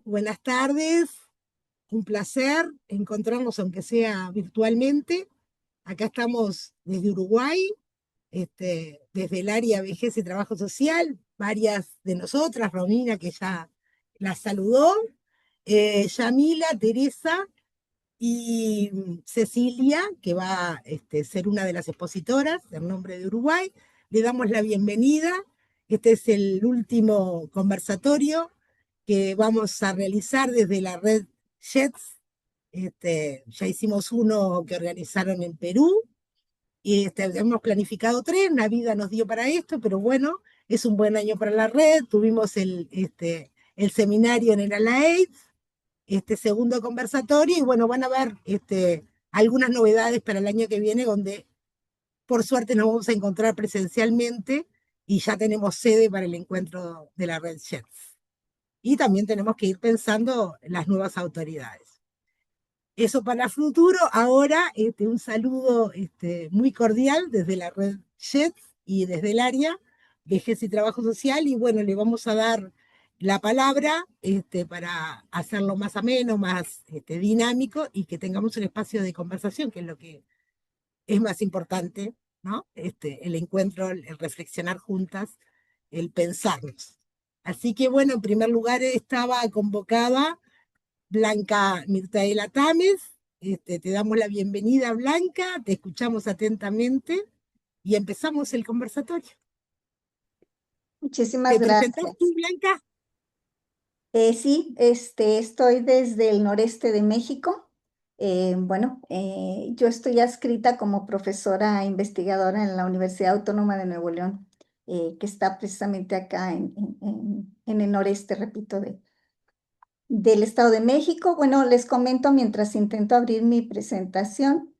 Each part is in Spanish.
Buenas tardes, un placer encontrarnos aunque sea virtualmente. Acá estamos desde Uruguay, desde el área Vejez y Trabajo Social, varias de nosotras, Romina que ya la saludó, Yamila, Teresa y Cecilia, que va a ser una de las expositoras en nombre de Uruguay. Le damos la bienvenida. Este es el último conversatorio que vamos a realizar desde la red JETS. Ya hicimos uno que organizaron en Perú y hemos planificado tres. La vida nos dio para esto, pero bueno, es un buen año para la red. Tuvimos el seminario en el ALAED, este segundo conversatorio, y bueno, van a ver algunas novedades para el año que viene, donde por suerte nos vamos a encontrar presencialmente y ya tenemos sede para el encuentro de la red JETS. Y también tenemos que ir pensando en las nuevas autoridades. Eso para el futuro. Ahora un saludo muy cordial desde la red JETS y desde el área Vejez y Trabajo Social. Y bueno, le vamos a dar la palabra para hacerlo más ameno, más dinámico y que tengamos un espacio de conversación, que es lo que es más importante, ¿no? El encuentro, el reflexionar juntas, el pensarnos. Así que bueno, en primer lugar estaba convocada Blanca Mirtaela Tames. Te damos la bienvenida, Blanca, te escuchamos atentamente y empezamos el conversatorio. Muchísimas ¿Te presentás gracias. tú, Blanca? Sí, estoy desde el noreste de México. Yo estoy adscrita como profesora investigadora en la Universidad Autónoma de Nuevo León, que está precisamente acá en el noreste, repito, del Estado de México. Bueno, les comento mientras intento abrir mi presentación,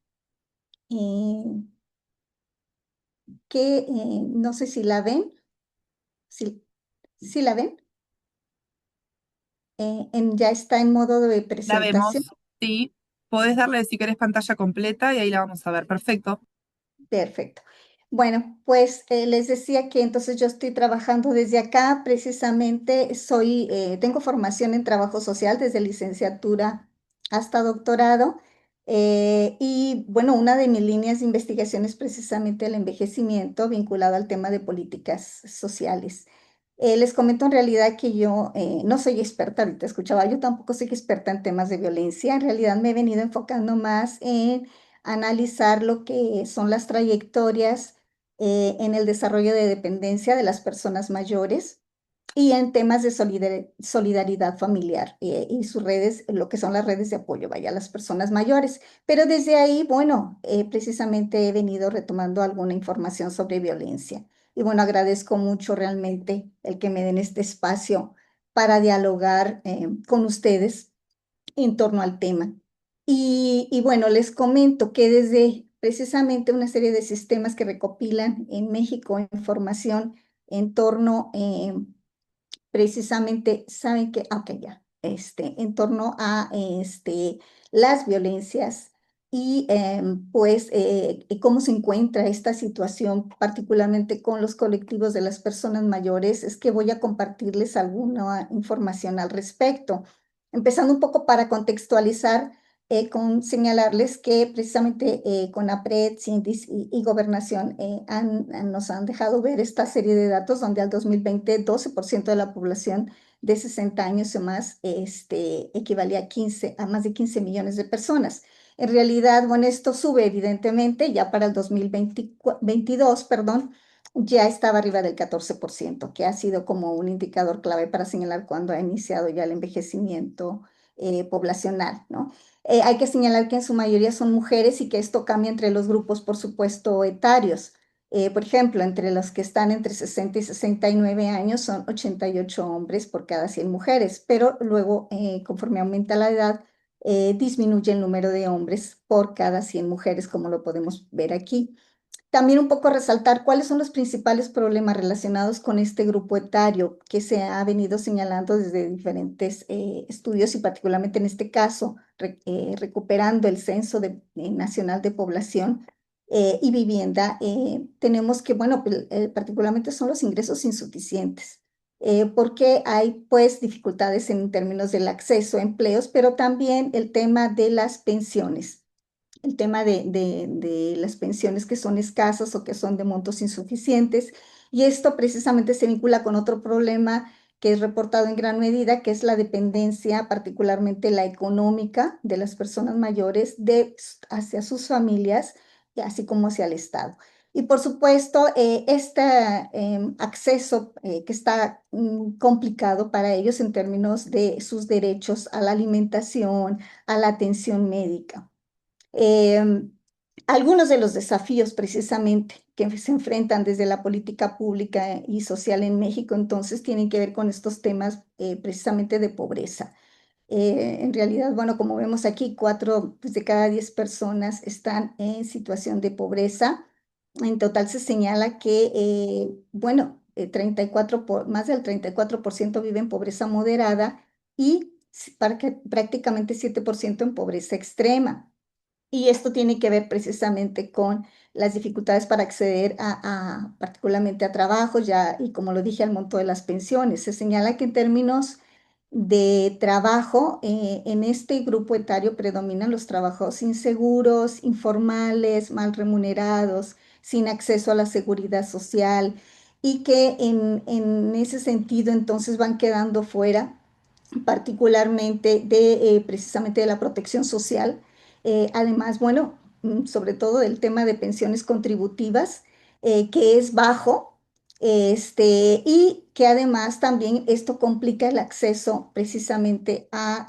eh, que no sé si la ven, si la ven. Ya está en modo de La presentación. vemos, sí. Podés darle si querés pantalla completa y ahí la vamos a ver. Perfecto. Perfecto. Bueno, pues les decía que entonces yo estoy trabajando desde acá, precisamente tengo formación en trabajo social desde licenciatura hasta doctorado. Y bueno, una de mis líneas de investigación es precisamente el envejecimiento vinculado al tema de políticas sociales. Les comento en realidad que yo no soy experta, ahorita escuchaba, yo tampoco soy experta en temas de violencia. En realidad me he venido enfocando más en analizar lo que son las trayectorias en el desarrollo de dependencia de las personas mayores y en temas de solidaridad familiar y sus redes, lo que son las redes de apoyo, vaya, a las personas mayores. Pero desde ahí, bueno, precisamente he venido retomando alguna información sobre violencia. Y bueno, agradezco mucho realmente el que me den este espacio para dialogar con ustedes en torno al tema. Y bueno, les comento que desde precisamente una serie de sistemas que recopilan en México información en torno, precisamente, saben que, ok, ya, en torno a las violencias y cómo se encuentra esta situación, particularmente con los colectivos de las personas mayores, es que voy a compartirles alguna información al respecto. Empezando un poco para contextualizar, con señalarles que precisamente CONAPRED, CINDIS y Gobernación nos han dejado ver esta serie de datos donde al 2020 12% de la población de 60 años o más equivalía a más de 15 millones de personas. En realidad, bueno, esto sube evidentemente, ya para el 2022, perdón, ya estaba arriba del 14%, que ha sido como un indicador clave para señalar cuándo ha iniciado ya el envejecimiento poblacional, ¿no? Hay que señalar que en su mayoría son mujeres y que esto cambia entre los grupos, por supuesto, etarios. Por ejemplo, entre los que están entre 60 y 69 años son 88 hombres por cada 100 mujeres, pero luego, conforme aumenta la edad, disminuye el número de hombres por cada 100 mujeres, como lo podemos ver aquí. También un poco resaltar cuáles son los principales problemas relacionados con este grupo etario que se ha venido señalando desde diferentes estudios y particularmente en este caso, recuperando el Censo Nacional de Población y Vivienda. Tenemos que, bueno, particularmente son los ingresos insuficientes. porque hay pues dificultades en términos del acceso a empleos, pero también el tema de las pensiones. El tema de las pensiones que son escasas o que son de montos insuficientes. Y esto precisamente se vincula con otro problema que es reportado en gran medida, que es la dependencia, particularmente la económica de las personas mayores hacia sus familias, así como hacia el Estado. Y por supuesto, este acceso que está complicado para ellos en términos de sus derechos a la alimentación, a la atención médica. Eh, Algunos de los desafíos precisamente que se enfrentan desde la política pública y social en México entonces tienen que ver con estos temas precisamente de pobreza. En realidad, bueno, como vemos aquí, 4 pues, de cada 10 personas están en situación de pobreza. En total se señala que, bueno, más del 34% vive en pobreza moderada y prácticamente 7% en pobreza extrema. Y esto tiene que ver precisamente con las dificultades para acceder particularmente a trabajo, ya, y como lo dije, al monto de las pensiones. Se señala que en términos de trabajo, en este grupo etario predominan los trabajos inseguros, informales, mal remunerados, sin acceso a la seguridad social, y que en ese sentido entonces van quedando fuera particularmente precisamente de la protección social. Además, bueno, sobre todo del tema de pensiones contributivas, que es bajo, y que además también esto complica el acceso precisamente a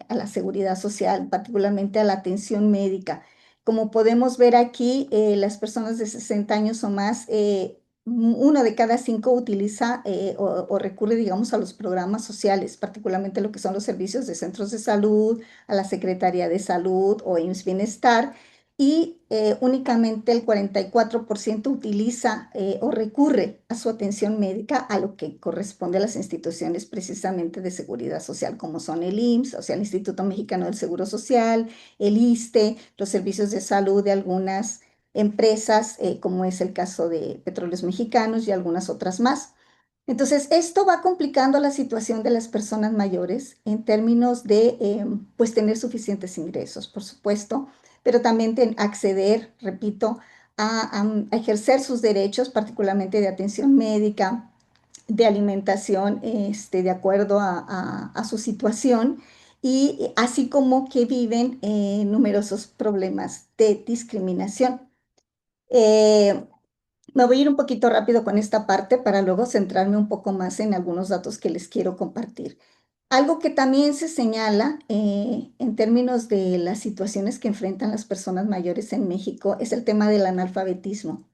la seguridad social, particularmente a la atención médica. Como podemos ver aquí, las personas de 60 años o más, 1 de cada 5 utiliza o recurre, digamos, a los programas sociales, particularmente lo que son los servicios de centros de salud, a la Secretaría de Salud o IMSS Bienestar, y únicamente el 44% utiliza o recurre a su atención médica, a lo que corresponde a las instituciones precisamente de seguridad social, como son el IMSS, o sea, el Instituto Mexicano del Seguro Social, el ISSSTE, los servicios de salud de algunas empresas, como es el caso de Petróleos Mexicanos y algunas otras más. Entonces, esto va complicando la situación de las personas mayores en términos de, pues, tener suficientes ingresos, por supuesto, pero también acceder, repito, a ejercer sus derechos, particularmente de atención médica, de alimentación, de acuerdo a su situación, y así como que viven numerosos problemas de discriminación. Eh, Me voy a ir un poquito rápido con esta parte para luego centrarme un poco más en algunos datos que les quiero compartir. Algo que también se señala en términos de las situaciones que enfrentan las personas mayores en México es el tema del analfabetismo,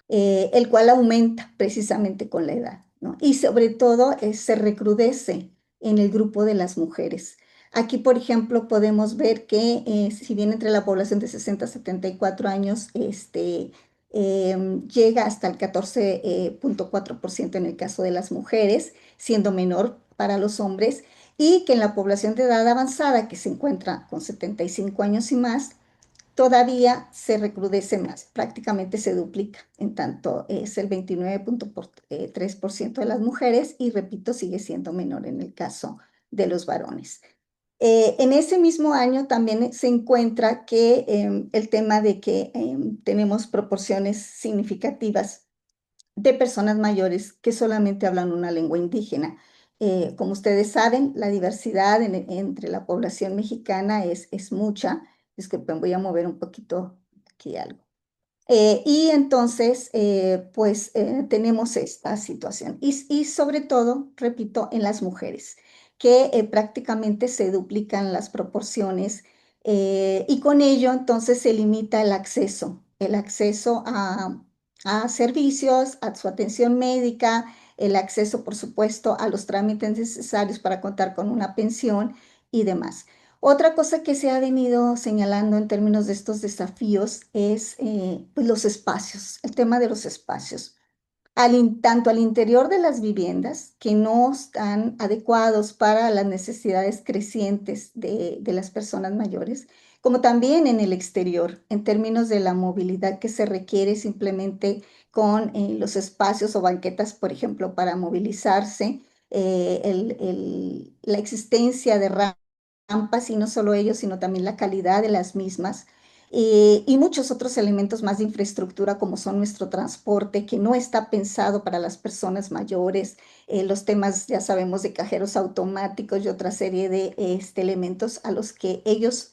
el cual aumenta precisamente con la edad, ¿no? Y sobre todo se recrudece en el grupo de las mujeres. Aquí, por ejemplo, podemos ver que si bien entre la población de 60 a 74 años llega hasta el 14,4% en el caso de las mujeres, siendo menor para los hombres, y que en la población de edad avanzada, que se encuentra con 75 años y más, todavía se recrudece más, prácticamente se duplica, en tanto es el 29,3% de las mujeres y, repito, sigue siendo menor en el caso de los varones. En ese mismo año también se encuentra que el tema de que tenemos proporciones significativas de personas mayores que solamente hablan una lengua indígena. Como ustedes saben, la diversidad entre la población mexicana es mucha. Disculpen, voy a mover un poquito aquí algo. Y entonces, pues tenemos esta situación. Y sobre todo, repito, en las mujeres, que prácticamente se duplican las proporciones, y con ello entonces se limita el acceso a servicios, a su atención médica, el acceso, por supuesto, a los trámites necesarios para contar con una pensión y demás. Otra cosa que se ha venido señalando en términos de estos desafíos es pues los espacios, el tema de los espacios. Tanto al interior de las viviendas, que no están adecuados para las necesidades crecientes de las personas mayores, como también en el exterior, en términos de la movilidad que se requiere simplemente con los espacios o banquetas, por ejemplo, para movilizarse, la existencia de rampas y no solo ellos, sino también la calidad de las mismas. Y muchos otros elementos más de infraestructura como son nuestro transporte, que no está pensado para las personas mayores, los temas, ya sabemos, de cajeros automáticos y otra serie de elementos a los que ellos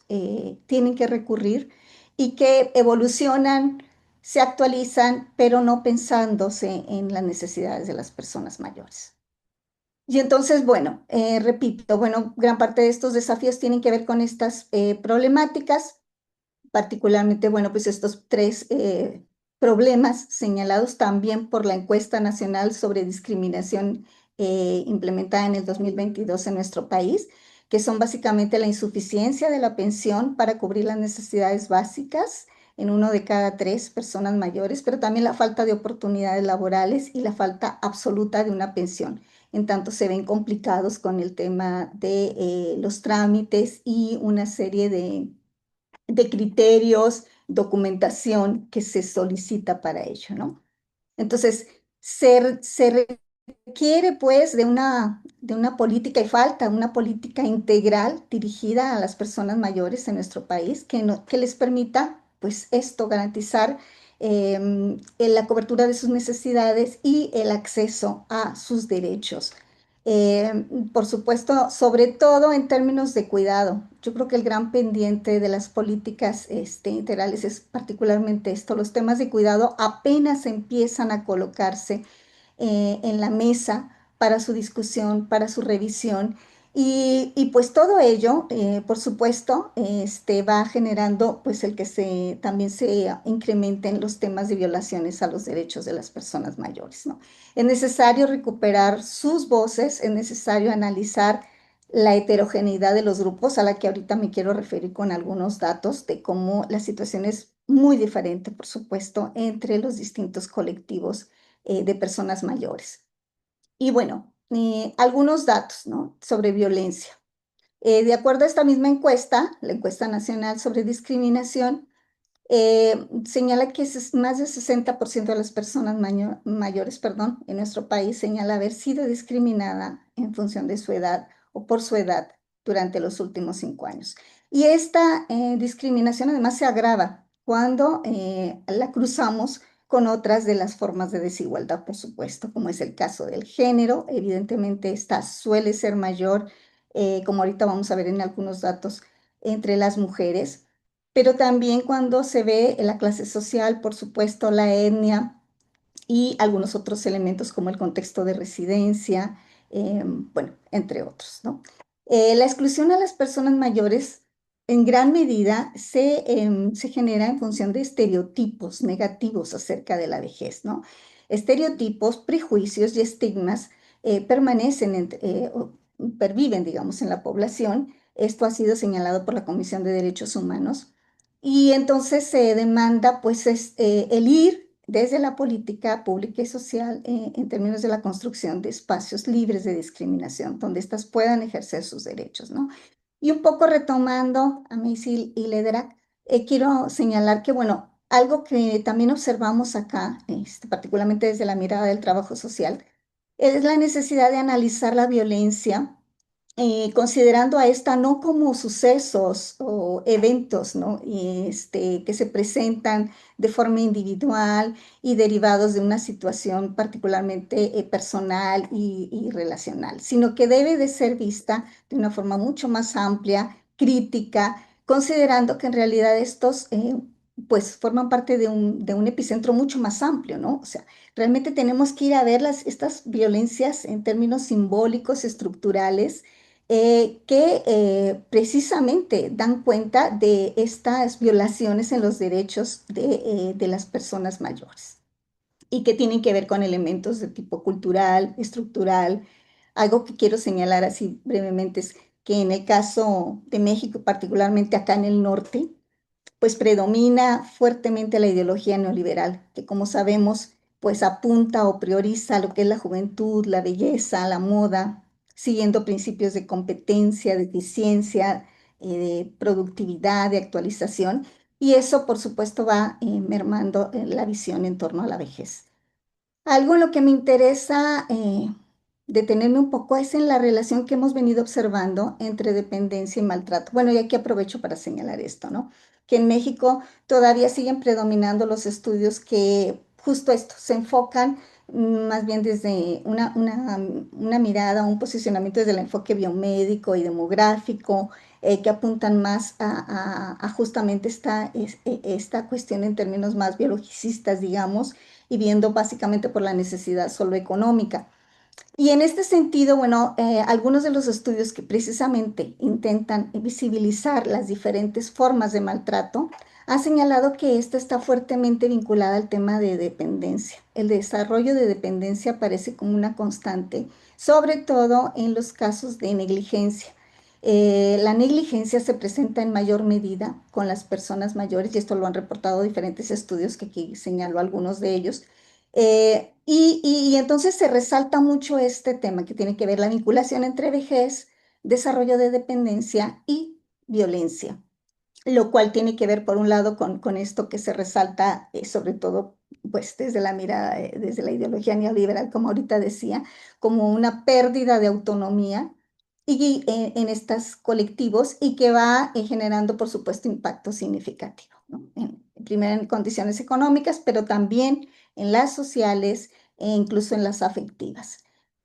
tienen que recurrir y que evolucionan, se actualizan, pero no pensándose en las necesidades de las personas mayores. Y entonces, bueno, repito, bueno, gran parte de estos desafíos tienen que ver con estas problemáticas, particularmente, bueno, pues estos tres problemas señalados también por la encuesta nacional sobre discriminación implementada en el 2022 en nuestro país, que son básicamente la insuficiencia de la pensión para cubrir las necesidades básicas en uno de cada tres personas mayores, pero también la falta de oportunidades laborales y la falta absoluta de una pensión. En tanto se ven complicados con el tema de los trámites y una serie de criterios, documentación que se solicita para ello, ¿no? Entonces, se requiere pues de una política y falta una política integral dirigida a las personas mayores en nuestro país que, que les permita pues esto, garantizar la cobertura de sus necesidades y el acceso a sus derechos. Por supuesto, sobre todo en términos de cuidado. Yo creo que el gran pendiente de las políticas integrales es particularmente esto. Los temas de cuidado apenas empiezan a colocarse en la mesa para su discusión, para su revisión. Y pues todo ello, por supuesto, va generando pues el que también se incrementen los temas de violaciones a los derechos de las personas mayores, ¿no? Es necesario recuperar sus voces, es necesario analizar la heterogeneidad de los grupos, a la que ahorita me quiero referir con algunos datos de cómo la situación es muy diferente, por supuesto, entre los distintos colectivos de personas mayores. Y bueno, algunos datos, ¿no?, sobre violencia. De acuerdo a esta misma encuesta, la encuesta nacional sobre discriminación, señala que más del 60% de las personas mayores, perdón, en nuestro país señala haber sido discriminada en función de su edad o por su edad durante los últimos 5 años. Y esta discriminación además se agrava cuando la cruzamos con otras de las formas de desigualdad, por supuesto, como es el caso del género. Evidentemente, esta suele ser mayor, como ahorita vamos a ver en algunos datos, entre las mujeres, pero también cuando se ve la clase social, por supuesto, la etnia y algunos otros elementos como el contexto de residencia, bueno, entre otros, ¿no? La exclusión a las personas mayores en gran medida se genera en función de estereotipos negativos acerca de la vejez, ¿no? Estereotipos, prejuicios y estigmas o perviven, digamos, en la población. Esto ha sido señalado por la Comisión de Derechos Humanos. Y entonces se demanda, pues, el ir desde la política pública y social en términos de la construcción de espacios libres de discriminación, donde éstas puedan ejercer sus derechos, ¿no? Y un poco retomando a Macy y Ledra, quiero señalar que, bueno, algo que también observamos acá, particularmente desde la mirada del trabajo social, es la necesidad de analizar la violencia considerando a esta no como sucesos o eventos, ¿no?, que se presentan de forma individual y derivados de una situación particularmente personal y relacional, sino que debe de ser vista de una forma mucho más amplia, crítica, considerando que en realidad estos pues forman parte de un epicentro mucho más amplio, ¿no? O sea, realmente tenemos que ir a ver estas violencias en términos simbólicos, estructurales, que precisamente dan cuenta de estas violaciones en los derechos de las personas mayores y que tienen que ver con elementos de tipo cultural, estructural. Algo que quiero señalar así brevemente es que en el caso de México, particularmente acá en el norte, pues predomina fuertemente la ideología neoliberal, que como sabemos, pues apunta o prioriza lo que es la juventud, la belleza, la moda, siguiendo principios de competencia, de eficiencia, de productividad, de actualización, y eso, por supuesto, va mermando la visión en torno a la vejez. Algo en lo que me interesa detenerme un poco es en la relación que hemos venido observando entre dependencia y maltrato. Bueno, y aquí aprovecho para señalar esto, ¿no? Que en México todavía siguen predominando los estudios que justo esto, se enfocan más bien desde una mirada, un posicionamiento desde el enfoque biomédico y demográfico, que apuntan más a justamente esta cuestión en términos más biologicistas, digamos, y viendo básicamente por la necesidad solo económica. Y en este sentido, bueno, algunos de los estudios que precisamente intentan visibilizar las diferentes formas de maltrato han señalado que esta está fuertemente vinculada al tema de dependencia. El desarrollo de dependencia aparece como una constante, sobre todo en los casos de negligencia. La negligencia se presenta en mayor medida con las personas mayores, y esto lo han reportado diferentes estudios, que aquí señalo algunos de ellos. Y entonces se resalta mucho este tema que tiene que ver la vinculación entre vejez, desarrollo de dependencia y violencia, lo cual tiene que ver, por un lado, con esto que se resalta, sobre todo, pues desde la mirada, desde la ideología neoliberal, como ahorita decía, como una pérdida de autonomía y, en estos colectivos, y que va generando, por supuesto, impacto significativo, ¿no? Primero en condiciones económicas, pero también en las sociales e incluso en las afectivas.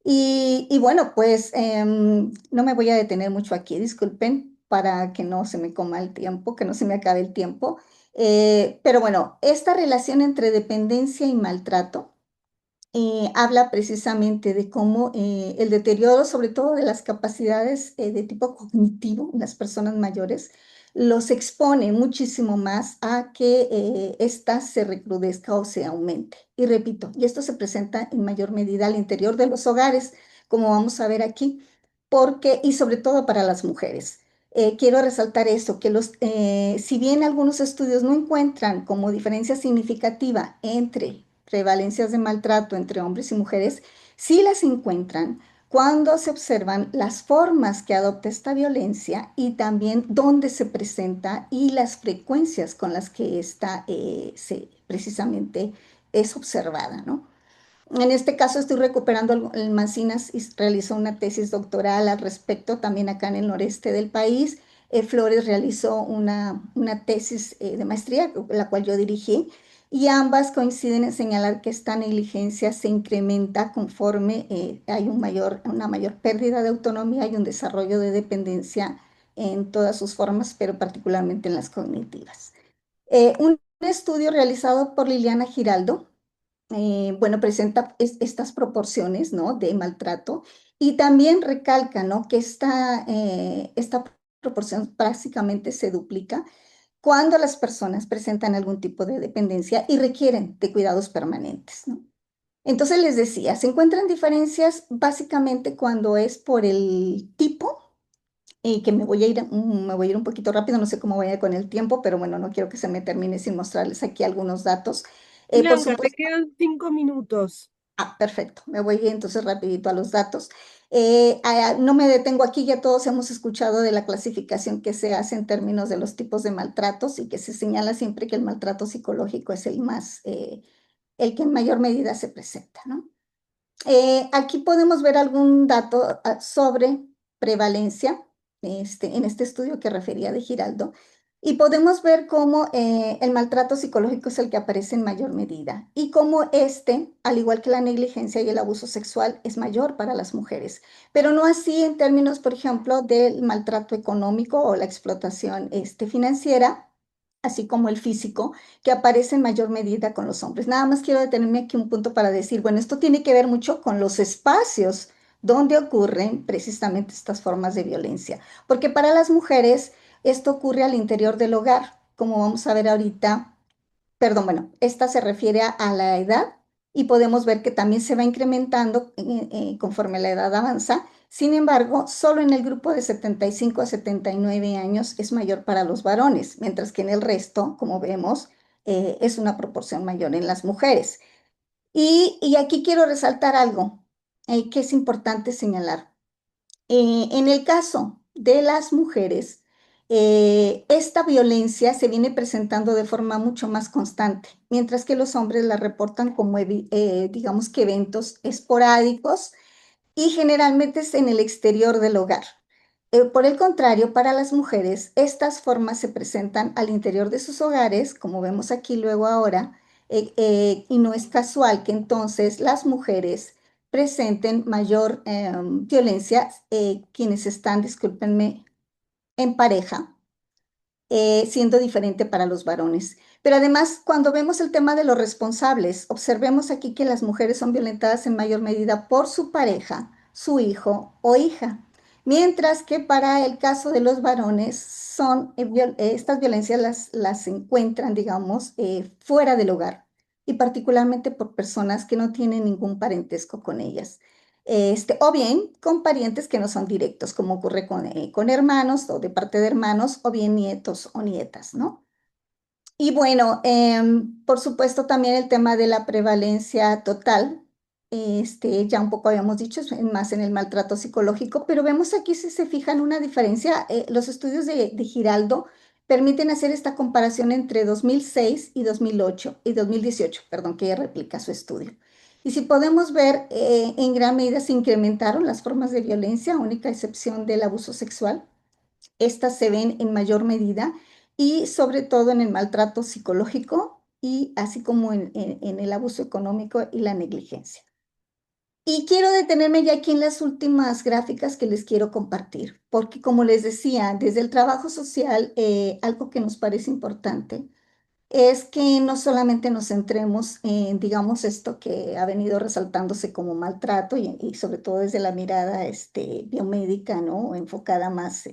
Y bueno, pues no me voy a detener mucho aquí, disculpen, para que no se me coma el tiempo, que no se me acabe el tiempo. Pero bueno, esta relación entre dependencia y maltrato habla precisamente de cómo el deterioro, sobre todo de las capacidades de tipo cognitivo en las personas mayores, los expone muchísimo más a que ésta se recrudezca o se aumente. Y repito, y esto se presenta en mayor medida al interior de los hogares, como vamos a ver aquí, porque, y sobre todo para las mujeres. Quiero resaltar eso, que si bien algunos estudios no encuentran como diferencia significativa entre prevalencias de maltrato entre hombres y mujeres, sí las encuentran cuando se observan las formas que adopta esta violencia y también dónde se presenta y las frecuencias con las que esta precisamente es observada, ¿no? En este caso estoy recuperando el Mancinas, y realizó una tesis doctoral al respecto también acá en el noreste del país. Flores realizó una tesis de maestría, la cual yo dirigí, y ambas coinciden en señalar que esta negligencia se incrementa conforme hay una mayor pérdida de autonomía y un desarrollo de dependencia en todas sus formas, pero particularmente en las cognitivas. Un estudio realizado por Liliana Giraldo, bueno, presenta estas proporciones, ¿no?, de maltrato, y también recalca, ¿no?, que esta proporción prácticamente se duplica cuando las personas presentan algún tipo de dependencia y requieren de cuidados permanentes, ¿no? Entonces les decía, se encuentran diferencias básicamente cuando es por el tipo, y que me voy a ir un poquito rápido, no sé cómo voy a ir con el tiempo, pero bueno, no quiero que se me termine sin mostrarles aquí algunos datos. Por Blanca, te supuesto. quedan 5 minutos. Ah, perfecto. Me voy entonces rapidito a los datos. No me detengo aquí, ya todos hemos escuchado de la clasificación que se hace en términos de los tipos de maltratos, y que se señala siempre que el maltrato psicológico es el que en mayor medida se presenta, ¿no? Aquí podemos ver algún dato sobre prevalencia, en este estudio que refería de Giraldo, y podemos ver cómo el maltrato psicológico es el que aparece en mayor medida, y cómo al igual que la negligencia y el abuso sexual, es mayor para las mujeres, pero no así en términos, por ejemplo, del maltrato económico o la explotación financiera, así como el físico, que aparece en mayor medida con los hombres. Nada más quiero detenerme aquí un punto para decir, bueno, esto tiene que ver mucho con los espacios donde ocurren precisamente estas formas de violencia, porque para las mujeres esto ocurre al interior del hogar, como vamos a ver ahorita. Perdón, bueno, esta se refiere a la edad, y podemos ver que también se va incrementando conforme la edad avanza. Sin embargo, solo en el grupo de 75 a 79 años es mayor para los varones, mientras que en el resto, como vemos, es una proporción mayor en las mujeres. Y aquí quiero resaltar algo que es importante señalar. En el caso de las mujeres, esta violencia se viene presentando de forma mucho más constante, mientras que los hombres la reportan como, digamos que eventos esporádicos y generalmente es en el exterior del hogar. Por el contrario, para las mujeres, estas formas se presentan al interior de sus hogares, como vemos aquí luego ahora, y no es casual que entonces las mujeres presenten mayor violencia, quienes están, discúlpenme, en pareja, siendo diferente para los varones. Pero además, cuando vemos el tema de los responsables, observemos aquí que las mujeres son violentadas en mayor medida por su pareja, su hijo o hija, mientras que para el caso de los varones son estas violencias las encuentran, digamos, fuera del hogar y particularmente por personas que no tienen ningún parentesco con ellas. O bien con parientes que no son directos, como ocurre con hermanos o de parte de hermanos, o bien nietos o nietas, ¿no? Y bueno, por supuesto también el tema de la prevalencia total, ya un poco habíamos dicho, es más en el maltrato psicológico, pero vemos aquí si se fijan una diferencia, los estudios de Giraldo permiten hacer esta comparación entre 2006 y 2008, y 2018, perdón, que ella replica su estudio. Y si podemos ver, en gran medida se incrementaron las formas de violencia, única excepción del abuso sexual. Estas se ven en mayor medida y sobre todo en el maltrato psicológico y así como en el abuso económico y la negligencia. Y quiero detenerme ya aquí en las últimas gráficas que les quiero compartir, porque como les decía, desde el trabajo social, algo que nos parece importante es que no solamente nos centremos en, digamos, esto que ha venido resaltándose como maltrato y sobre todo desde la mirada biomédica, ¿no? Enfocada más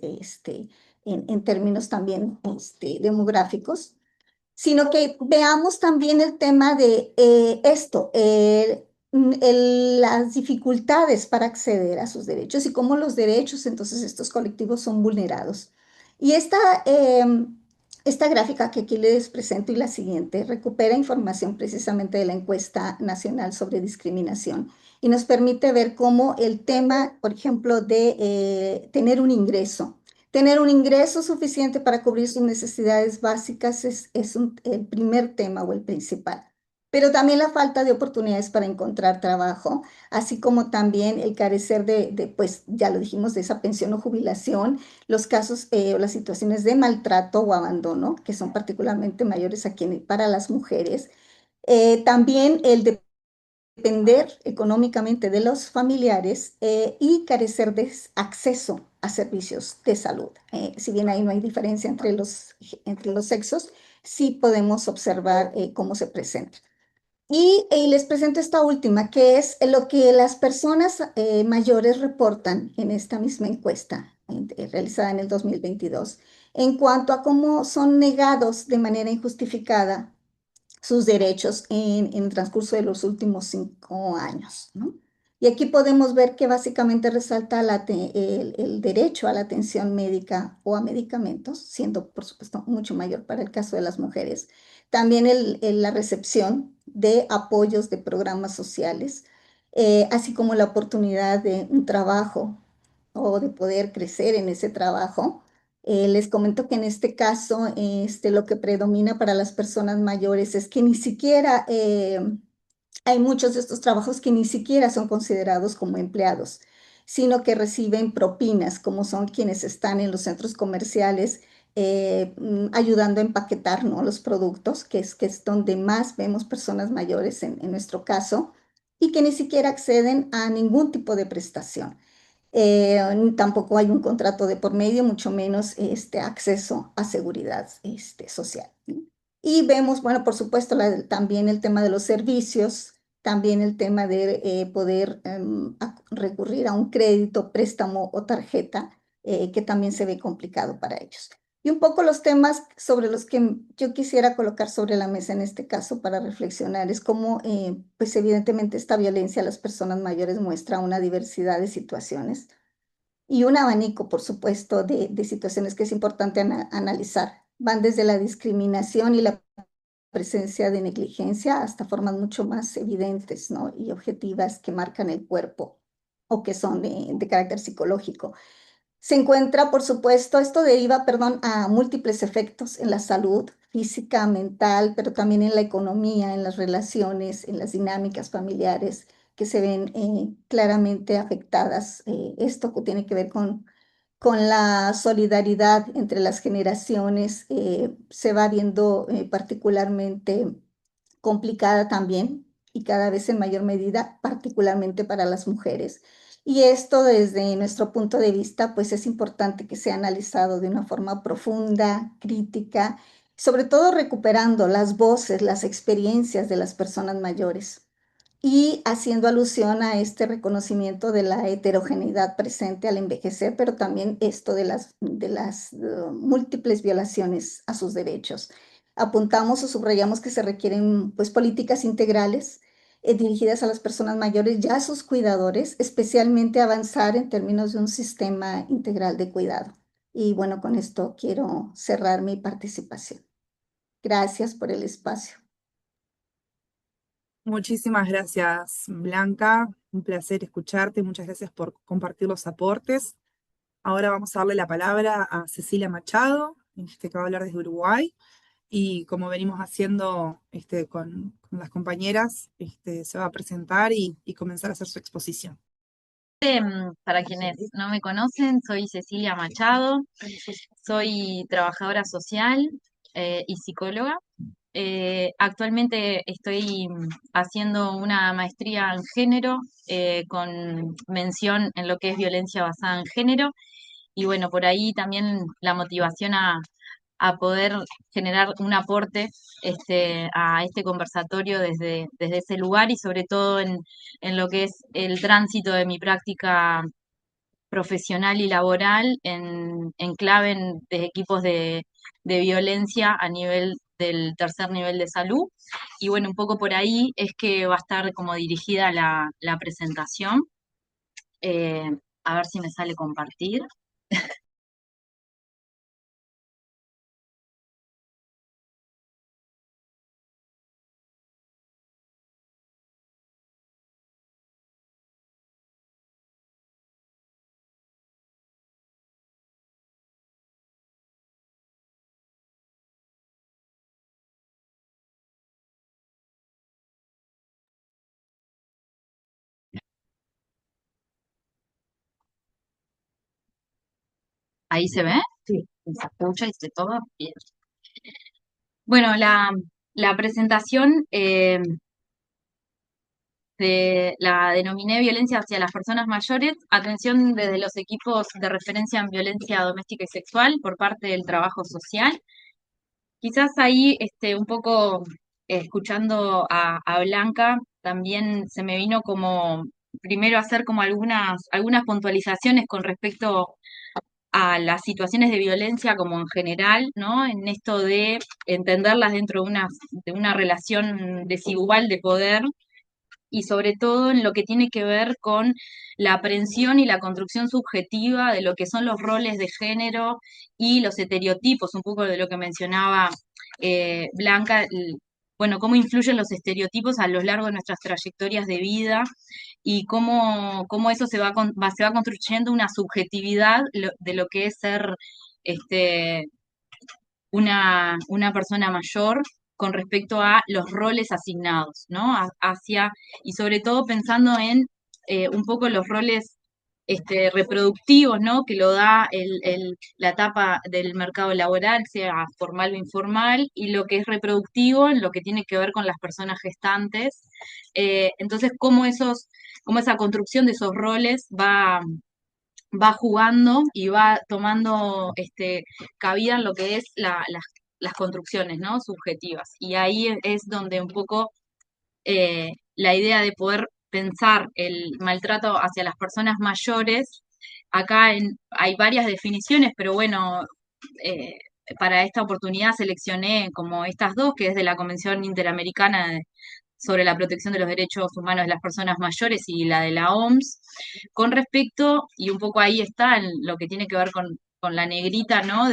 en términos también demográficos, sino que veamos también el tema de las dificultades para acceder a sus derechos y cómo los derechos, entonces, estos colectivos son vulnerados. Y esta gráfica que aquí les presento y la siguiente recupera información precisamente de la encuesta nacional sobre discriminación y nos permite ver cómo el tema, por ejemplo, de tener un ingreso suficiente para cubrir sus necesidades básicas es el primer tema o el principal. Pero también la falta de oportunidades para encontrar trabajo, así como también el carecer pues ya lo dijimos, de esa pensión o jubilación, los casos o las situaciones de maltrato o abandono, que son particularmente mayores aquí para las mujeres. También el depender económicamente de los familiares y carecer de acceso a servicios de salud. Si bien ahí no hay diferencia entre los sexos, sí podemos observar cómo se presenta. Y les presento esta última, que es lo que las personas mayores reportan en esta misma encuesta realizada en el 2022, en cuanto a cómo son negados de manera injustificada sus derechos en el transcurso de los últimos 5 años, ¿no? Y aquí podemos ver que básicamente resalta el derecho a la atención médica o a medicamentos, siendo por supuesto mucho mayor para el caso de las mujeres. También la recepción de apoyos de programas sociales, así como la oportunidad de un trabajo o de poder crecer en ese trabajo. Les comento que en este caso, lo que predomina para las personas mayores es que ni siquiera hay muchos de estos trabajos que ni siquiera son considerados como empleados, sino que reciben propinas, como son quienes están en los centros comerciales ayudando a empaquetar, ¿no?, los productos, que es donde más vemos personas mayores en nuestro caso, y que ni siquiera acceden a ningún tipo de prestación. Tampoco hay un contrato de por medio, mucho menos acceso a seguridad social, ¿no? Y vemos, bueno, por supuesto, también el tema de los servicios, también el tema de poder recurrir a un crédito, préstamo o tarjeta, que también se ve complicado para ellos. Y un poco los temas sobre los que yo quisiera colocar sobre la mesa en este caso para reflexionar es cómo, pues evidentemente esta violencia a las personas mayores muestra una diversidad de situaciones y un abanico, por supuesto, de situaciones que es importante analizar. Van desde la discriminación y la presencia de negligencia hasta formas mucho más evidentes, ¿no?, y objetivas que marcan el cuerpo o que son de carácter psicológico. Se encuentra, por supuesto, esto deriva, perdón, a múltiples efectos en la salud física, mental, pero también en la economía, en las relaciones, en las dinámicas familiares que se ven claramente afectadas. Esto que tiene que ver con la solidaridad entre las generaciones, se va viendo particularmente complicada también y cada vez en mayor medida, particularmente para las mujeres. Y esto desde nuestro punto de vista, pues es importante que sea analizado de una forma profunda, crítica, sobre todo recuperando las voces, las experiencias de las personas mayores y haciendo alusión a este reconocimiento de la heterogeneidad presente al envejecer, pero también esto de las múltiples violaciones a sus derechos. Apuntamos o subrayamos que se requieren pues políticas integrales dirigidas a las personas mayores y a sus cuidadores, especialmente avanzar en términos de un sistema integral de cuidado. Y bueno, con esto quiero cerrar mi participación. Gracias por el espacio. Muchísimas gracias, Blanca. Un placer escucharte. Muchas gracias por compartir los aportes. Ahora vamos a darle la palabra a Cecilia Machado, que va a hablar desde Uruguay. Y como venimos haciendo con las compañeras, se va a presentar y comenzar a hacer su exposición. Para quienes no me conocen, soy Cecilia Machado, soy trabajadora social y psicóloga. Actualmente estoy haciendo una maestría en género con mención en lo que es violencia basada en género y bueno, por ahí también la motivación a poder generar un aporte a este conversatorio desde ese lugar y sobre todo en lo que es el tránsito de mi práctica profesional y laboral en clave de equipos de violencia a nivel del tercer nivel de salud. Y bueno, un poco por ahí es que va a estar como dirigida la presentación. Eh, a ver si me sale compartir. ¿Ahí se ve? Sí. ¿Se escucha y se todo? Bien. Bueno, la presentación la denominé violencia hacia las personas mayores, atención desde los equipos de referencia en violencia doméstica y sexual por parte del trabajo social. Quizás ahí un poco escuchando a Blanca, también se me vino como primero hacer como algunas puntualizaciones con respecto a las situaciones de violencia como en general, ¿no? En esto de entenderlas dentro de una relación desigual de poder y sobre todo en lo que tiene que ver con la aprehensión y la construcción subjetiva de lo que son los roles de género y los estereotipos, un poco de lo que mencionaba Blanca, bueno, cómo influyen los estereotipos a lo largo de nuestras trayectorias de vida y cómo eso se va construyendo una subjetividad de lo que es ser este, una persona mayor con respecto a los roles asignados, ¿no? Y sobre todo pensando en un poco los roles reproductivos, ¿no? Que lo da la etapa del mercado laboral, sea formal o informal, y lo que es reproductivo en lo que tiene que ver con las personas gestantes. Entonces, cómo esa construcción de esos roles va jugando y va tomando cabida en lo que es las construcciones, ¿no? Subjetivas. Y ahí es donde un poco la idea de poder pensar el maltrato hacia las personas mayores, hay varias definiciones, pero bueno, eh, para esta oportunidad seleccioné como estas dos, que es de la Convención Interamericana sobre la protección de los derechos humanos de las personas mayores y la de la OMS, con respecto, y un poco ahí está lo que tiene que ver con la negrita, ¿no?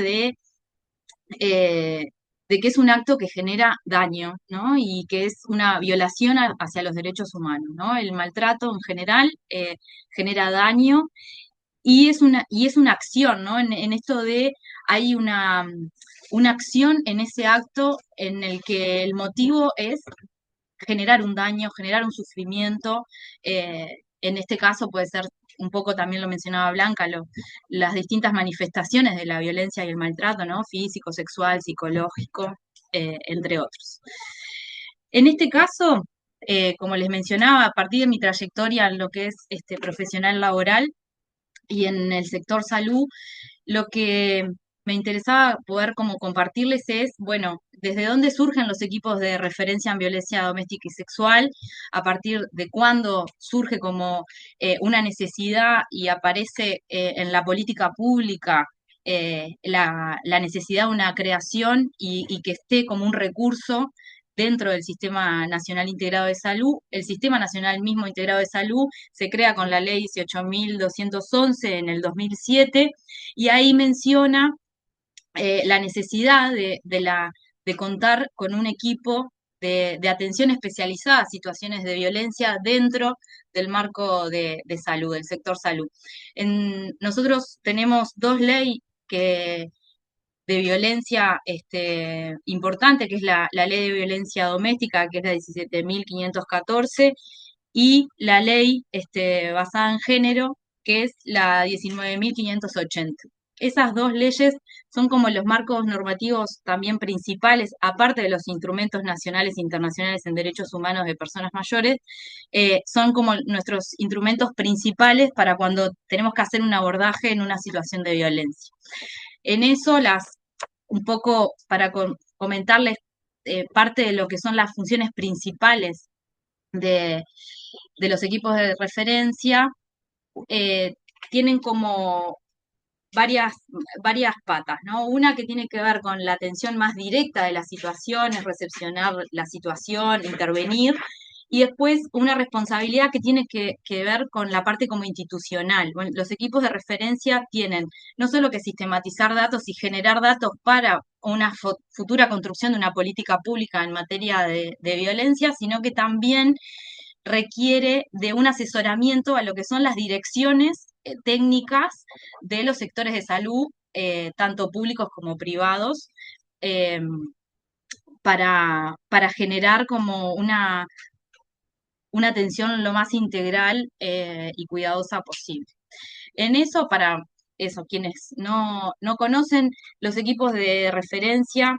Eh, de que es un acto que genera daño, ¿no? Y que es una violación hacia los derechos humanos, ¿no? El maltrato en general genera daño y es una acción, ¿no? En esto de hay una acción en ese acto en el que el motivo es generar un daño, generar un sufrimiento. En este caso puede ser, un poco también lo mencionaba Blanca, las distintas manifestaciones de la violencia y el maltrato, ¿no? Físico, sexual, psicológico, entre otros. En este caso, como les mencionaba, a partir de mi trayectoria en lo que es profesional laboral y en el sector salud, lo que me interesaba poder como compartirles es, bueno, desde dónde surgen los equipos de referencia en violencia doméstica y sexual, a partir de cuándo surge como una necesidad y aparece en la política pública la necesidad de una creación y que esté como un recurso dentro del Sistema Nacional Integrado de Salud. El Sistema Nacional mismo Integrado de Salud se crea con la Ley 18.211 en el 2007 y ahí menciona la necesidad de contar con un equipo de atención especializada a situaciones de violencia dentro del marco de salud, del sector salud. Nosotros tenemos dos leyes de violencia importante, que es la ley de violencia doméstica, que es la 17.514, y la ley basada en género, que es la 19.580. Esas dos leyes son como los marcos normativos también principales, aparte de los instrumentos nacionales e internacionales en derechos humanos de personas mayores, son como nuestros instrumentos principales para cuando tenemos que hacer un abordaje en una situación de violencia. En eso, un poco para comentarles parte de lo que son las funciones principales de los equipos de referencia, tienen como varias patas, ¿no? Una que tiene que ver con la atención más directa de las situaciones, recepcionar la situación, intervenir, y después una responsabilidad que tiene que ver con la parte como institucional. Bueno, los equipos de referencia tienen no solo que sistematizar datos y generar datos para una futura construcción de una política pública en materia de violencia, sino que también requiere de un asesoramiento a lo que son las direcciones técnicas de los sectores de salud, tanto públicos como privados, eh, para generar como una atención lo más integral y cuidadosa posible. En eso, para eso, quienes no conocen, los equipos de referencia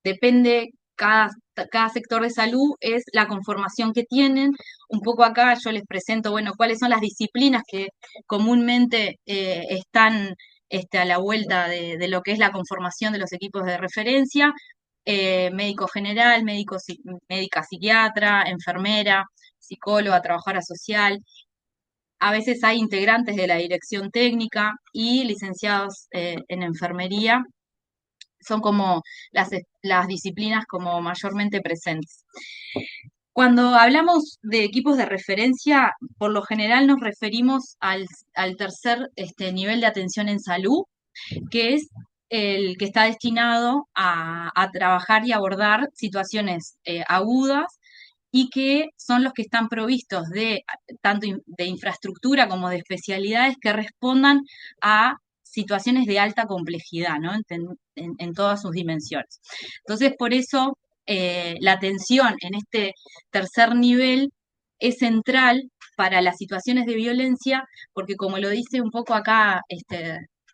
depende, cada sector de salud es la conformación que tienen. Un poco acá yo les presento, bueno, cuáles son las disciplinas que comúnmente están a la vuelta de lo que es la conformación de los equipos de referencia. Médico general, médica psiquiatra, enfermera, psicóloga, trabajadora social. A veces hay integrantes de la dirección técnica y licenciados en enfermería. Son como las disciplinas como mayormente presentes. Cuando hablamos de equipos de referencia, por lo general nos referimos al tercer nivel de atención en salud, que es el que está destinado a trabajar y abordar situaciones agudas y que son los que están provistos de tanto de infraestructura como de especialidades que respondan a situaciones de alta complejidad, ¿no? En todas sus dimensiones. Entonces, por eso la atención en este tercer nivel es central para las situaciones de violencia, porque como lo dice un poco acá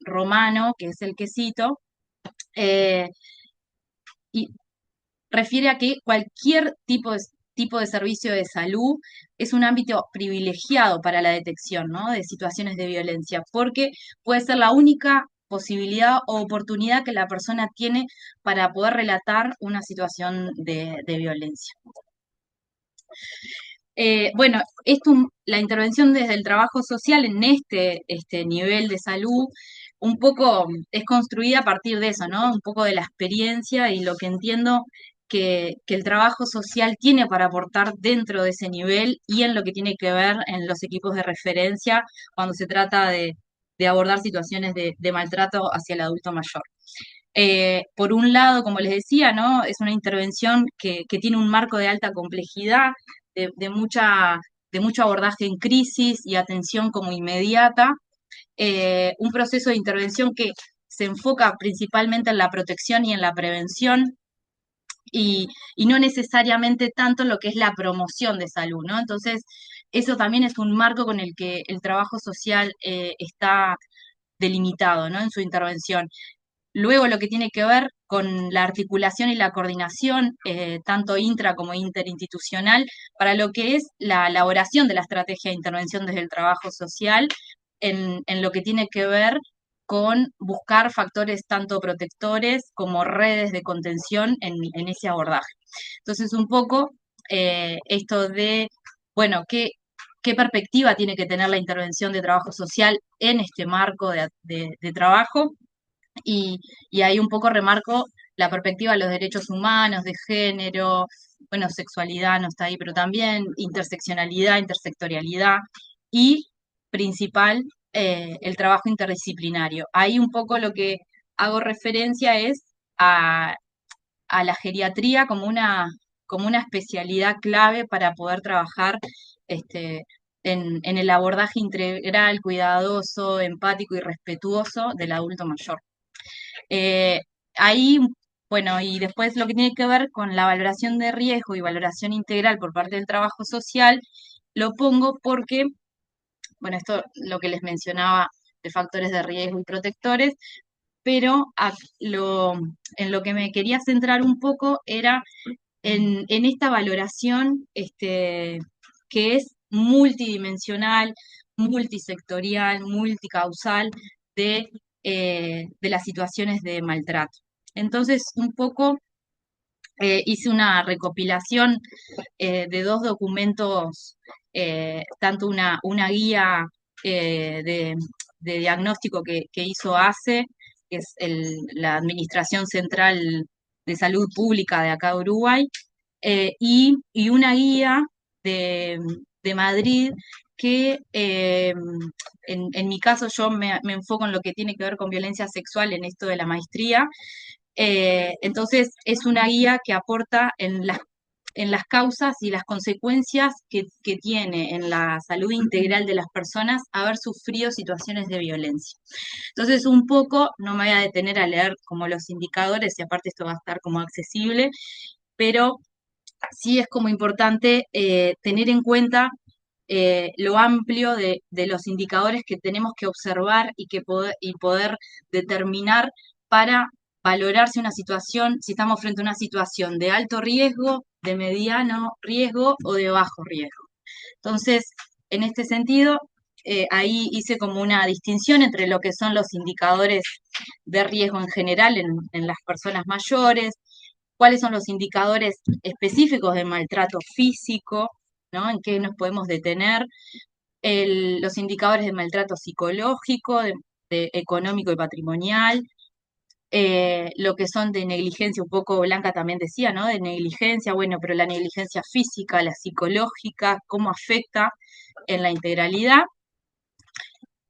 Romano, que es el que cito, y refiere a que cualquier tipo de servicio de salud es un ámbito privilegiado para la detección, ¿no?, de situaciones de violencia, porque puede ser la única posibilidad o oportunidad que la persona tiene para poder relatar una situación de violencia. Bueno, la intervención desde el trabajo social en este nivel de salud un poco es construida a partir de eso, ¿no? Un poco de la experiencia y lo que entiendo que el trabajo social tiene para aportar dentro de ese nivel y en lo que tiene que ver en los equipos de referencia cuando se trata de abordar situaciones de maltrato hacia el adulto mayor. Por un lado, como les decía, ¿no?, es una intervención que tiene un marco de alta complejidad, de de mucho abordaje en crisis y atención como inmediata, un proceso de intervención que se enfoca principalmente en la protección y en la prevención, y no necesariamente tanto en lo que es la promoción de salud, ¿no? Entonces, eso también es un marco con el que el trabajo social está delimitado, ¿no? En su intervención. Luego, lo que tiene que ver con la articulación y la coordinación, tanto intra como interinstitucional, para lo que es la elaboración de la estrategia de intervención desde el trabajo social, en lo que tiene que ver con buscar factores tanto protectores como redes de contención en ese abordaje. Entonces, un poco esto de, bueno, qué perspectiva tiene que tener la intervención de trabajo social en este marco de trabajo, y ahí un poco remarco la perspectiva de los derechos humanos, de género, bueno, sexualidad no está ahí, pero también interseccionalidad, intersectorialidad y principal, el trabajo interdisciplinario. Ahí un poco lo que hago referencia es a, a la geriatría como una especialidad clave para poder trabajar este, en el abordaje integral, cuidadoso, empático y respetuoso del adulto mayor. Eh, Ahí, bueno, y después lo que tiene que ver con la valoración de riesgo y valoración integral por parte del trabajo social, lo pongo porque, bueno, esto lo que les mencionaba de factores de riesgo y protectores, pero en lo que me quería centrar un poco era en esta valoración que es multidimensional, multisectorial, multicausal de las situaciones de maltrato. Entonces, un poco hice una recopilación de dos documentos, tanto una guía de diagnóstico que hizo ACE, que es la Administración Central de Salud Pública de acá de Uruguay, y una guía de, de Madrid que en mi caso yo me enfoco en lo que tiene que ver con violencia sexual en esto de la maestría. Entonces es una guía que aporta en las causas y las consecuencias que tiene en la salud integral de las personas haber sufrido situaciones de violencia. Entonces, un poco, no me voy a detener a leer como los indicadores, y aparte esto va a estar como accesible, pero sí es como importante tener en cuenta lo amplio de los indicadores que tenemos que observar y poder determinar para valorar si una situación, si estamos frente a una situación de alto riesgo, de mediano riesgo o de bajo riesgo. Entonces, en este sentido, ahí hice como una distinción entre lo que son los indicadores de riesgo en general en las personas mayores, cuáles son los indicadores específicos de maltrato físico, ¿no? En qué nos podemos detener, los indicadores de maltrato psicológico, de económico y patrimonial, lo que son de negligencia, un poco Blanca también decía, ¿no? De negligencia, bueno, pero la negligencia física, la psicológica, cómo afecta en la integralidad.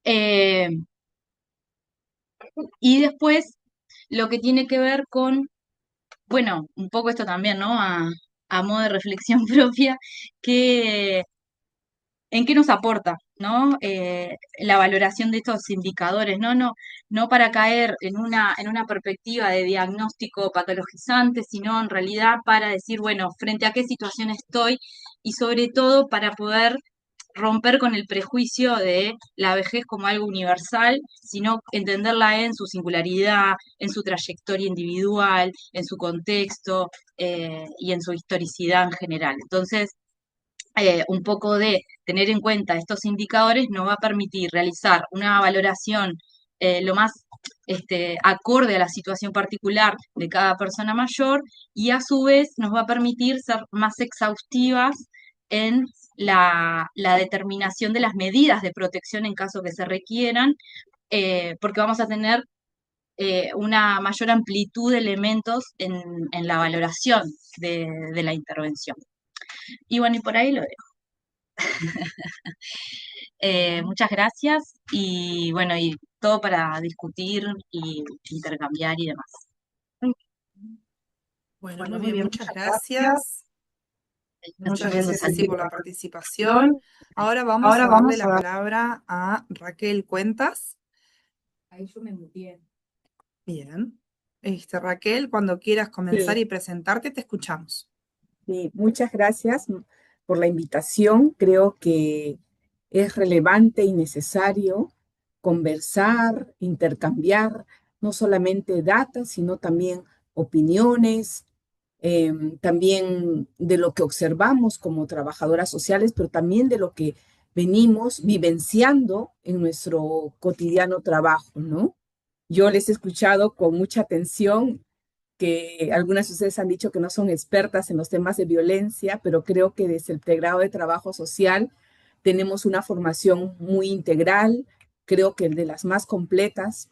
Eh, y después lo que tiene que ver con, bueno, un poco esto también, ¿no? A modo de reflexión propia, que en qué nos aporta, ¿no? La valoración de estos indicadores, ¿no? No para caer en una perspectiva de diagnóstico patologizante, sino en realidad para decir, bueno, frente a qué situación estoy, y sobre todo para poder romper con el prejuicio de la vejez como algo universal, sino entenderla en su singularidad, en su trayectoria individual, en su contexto y en su historicidad en general. Entonces, un poco de tener en cuenta estos indicadores nos va a permitir realizar una valoración lo más acorde a la situación particular de cada persona mayor, y a su vez nos va a permitir ser más exhaustivas en la determinación de las medidas de protección en caso que se requieran, porque vamos a tener una mayor amplitud de elementos en la valoración de la intervención. Y bueno, y por ahí lo dejo. Muchas gracias, y bueno, y todo para discutir y intercambiar y demás. Bueno, muy bien, muchas gracias. Muchas gracias, Ceci, por la participación. Ahora vamos a darle la palabra a Raquel Cuentas. Ahí yo me muteé. Bien. Raquel, cuando quieras comenzar Sí. y presentarte, te escuchamos. Sí, muchas gracias por la invitación. Creo que es relevante y necesario conversar, intercambiar no solamente datos, sino también opiniones, también de lo que observamos como trabajadoras sociales, pero también de lo que venimos vivenciando en nuestro cotidiano trabajo, ¿no? Yo les he escuchado con mucha atención que algunas de ustedes han dicho que no son expertas en los temas de violencia, pero creo que desde el pregrado de trabajo social tenemos una formación muy integral, creo que de las más completas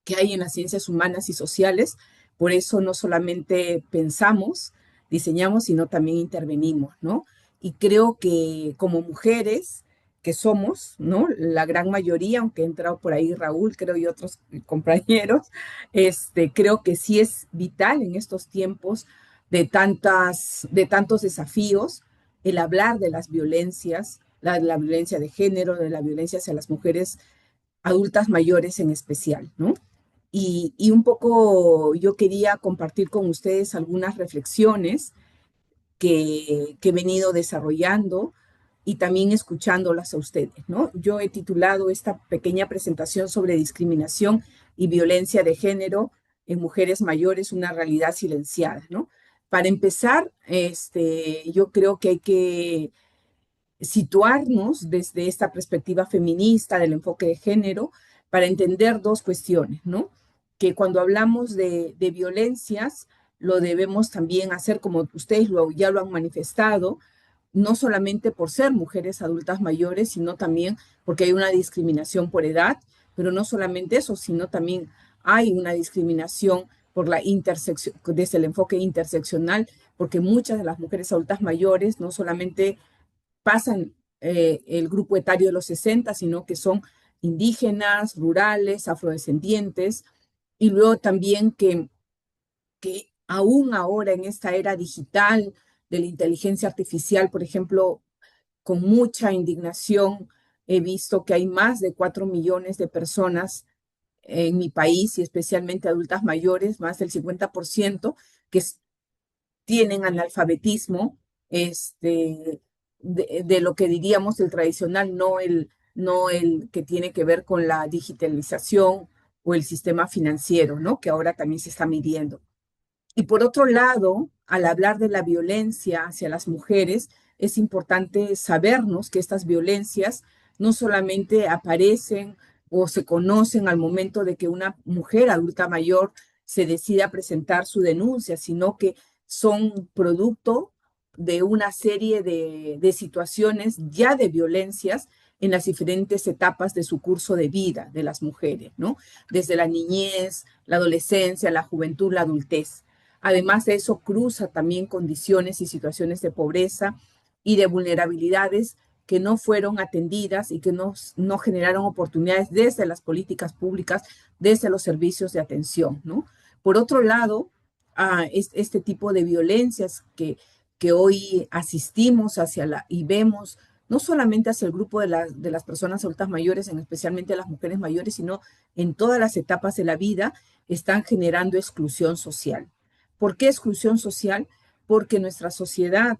que hay en las ciencias humanas y sociales. Por eso no solamente pensamos, diseñamos, sino también intervenimos, ¿no? Y creo que como mujeres que somos, ¿no? La gran mayoría, aunque ha entrado por ahí Raúl, creo, y otros compañeros, creo que sí es vital en estos tiempos de tantos desafíos el hablar de las violencias, la violencia de género, de la violencia hacia las mujeres adultas mayores en especial, ¿no? Y un poco yo quería compartir con ustedes algunas reflexiones que he venido desarrollando y también escuchándolas a ustedes, ¿no? Yo he titulado esta pequeña presentación sobre discriminación y violencia de género en mujeres mayores, una realidad silenciada, ¿no? Para empezar, yo creo que hay que situarnos desde esta perspectiva feminista del enfoque de género para entender dos cuestiones, ¿no? Que cuando hablamos de violencias, lo debemos también hacer como ustedes ya lo han manifestado, no solamente por ser mujeres adultas mayores, sino también porque hay una discriminación por edad, pero no solamente eso, sino también hay una discriminación por la intersección, desde el enfoque interseccional, porque muchas de las mujeres adultas mayores no solamente pasan el grupo etario de los 60, sino que son indígenas, rurales, afrodescendientes, y luego también que aún ahora en esta era digital de la inteligencia artificial, por ejemplo, con mucha indignación he visto que hay más de 4 millones de personas en mi país y especialmente adultas mayores, más del 50%, que tienen analfabetismo, de lo que diríamos el tradicional, no el que tiene que ver con la digitalización o el sistema financiero, ¿no? Que ahora también se está midiendo. Y por otro lado, al hablar de la violencia hacia las mujeres, es importante sabernos que estas violencias no solamente aparecen o se conocen al momento de que una mujer adulta mayor se decida presentar su denuncia, sino que son producto de una serie de situaciones ya de violencias en las diferentes etapas de su curso de vida de las mujeres, ¿no? Desde la niñez, la adolescencia, la juventud, la adultez. Además de eso, cruza también condiciones y situaciones de pobreza y de vulnerabilidades que no fueron atendidas y que no generaron oportunidades desde las políticas públicas, desde los servicios de atención, ¿no? Por otro lado, este tipo de violencias que hoy asistimos y vemos, no solamente hacia el grupo de las personas adultas mayores, especialmente las mujeres mayores, sino en todas las etapas de la vida, están generando exclusión social. ¿Por qué exclusión social? Porque nuestra sociedad,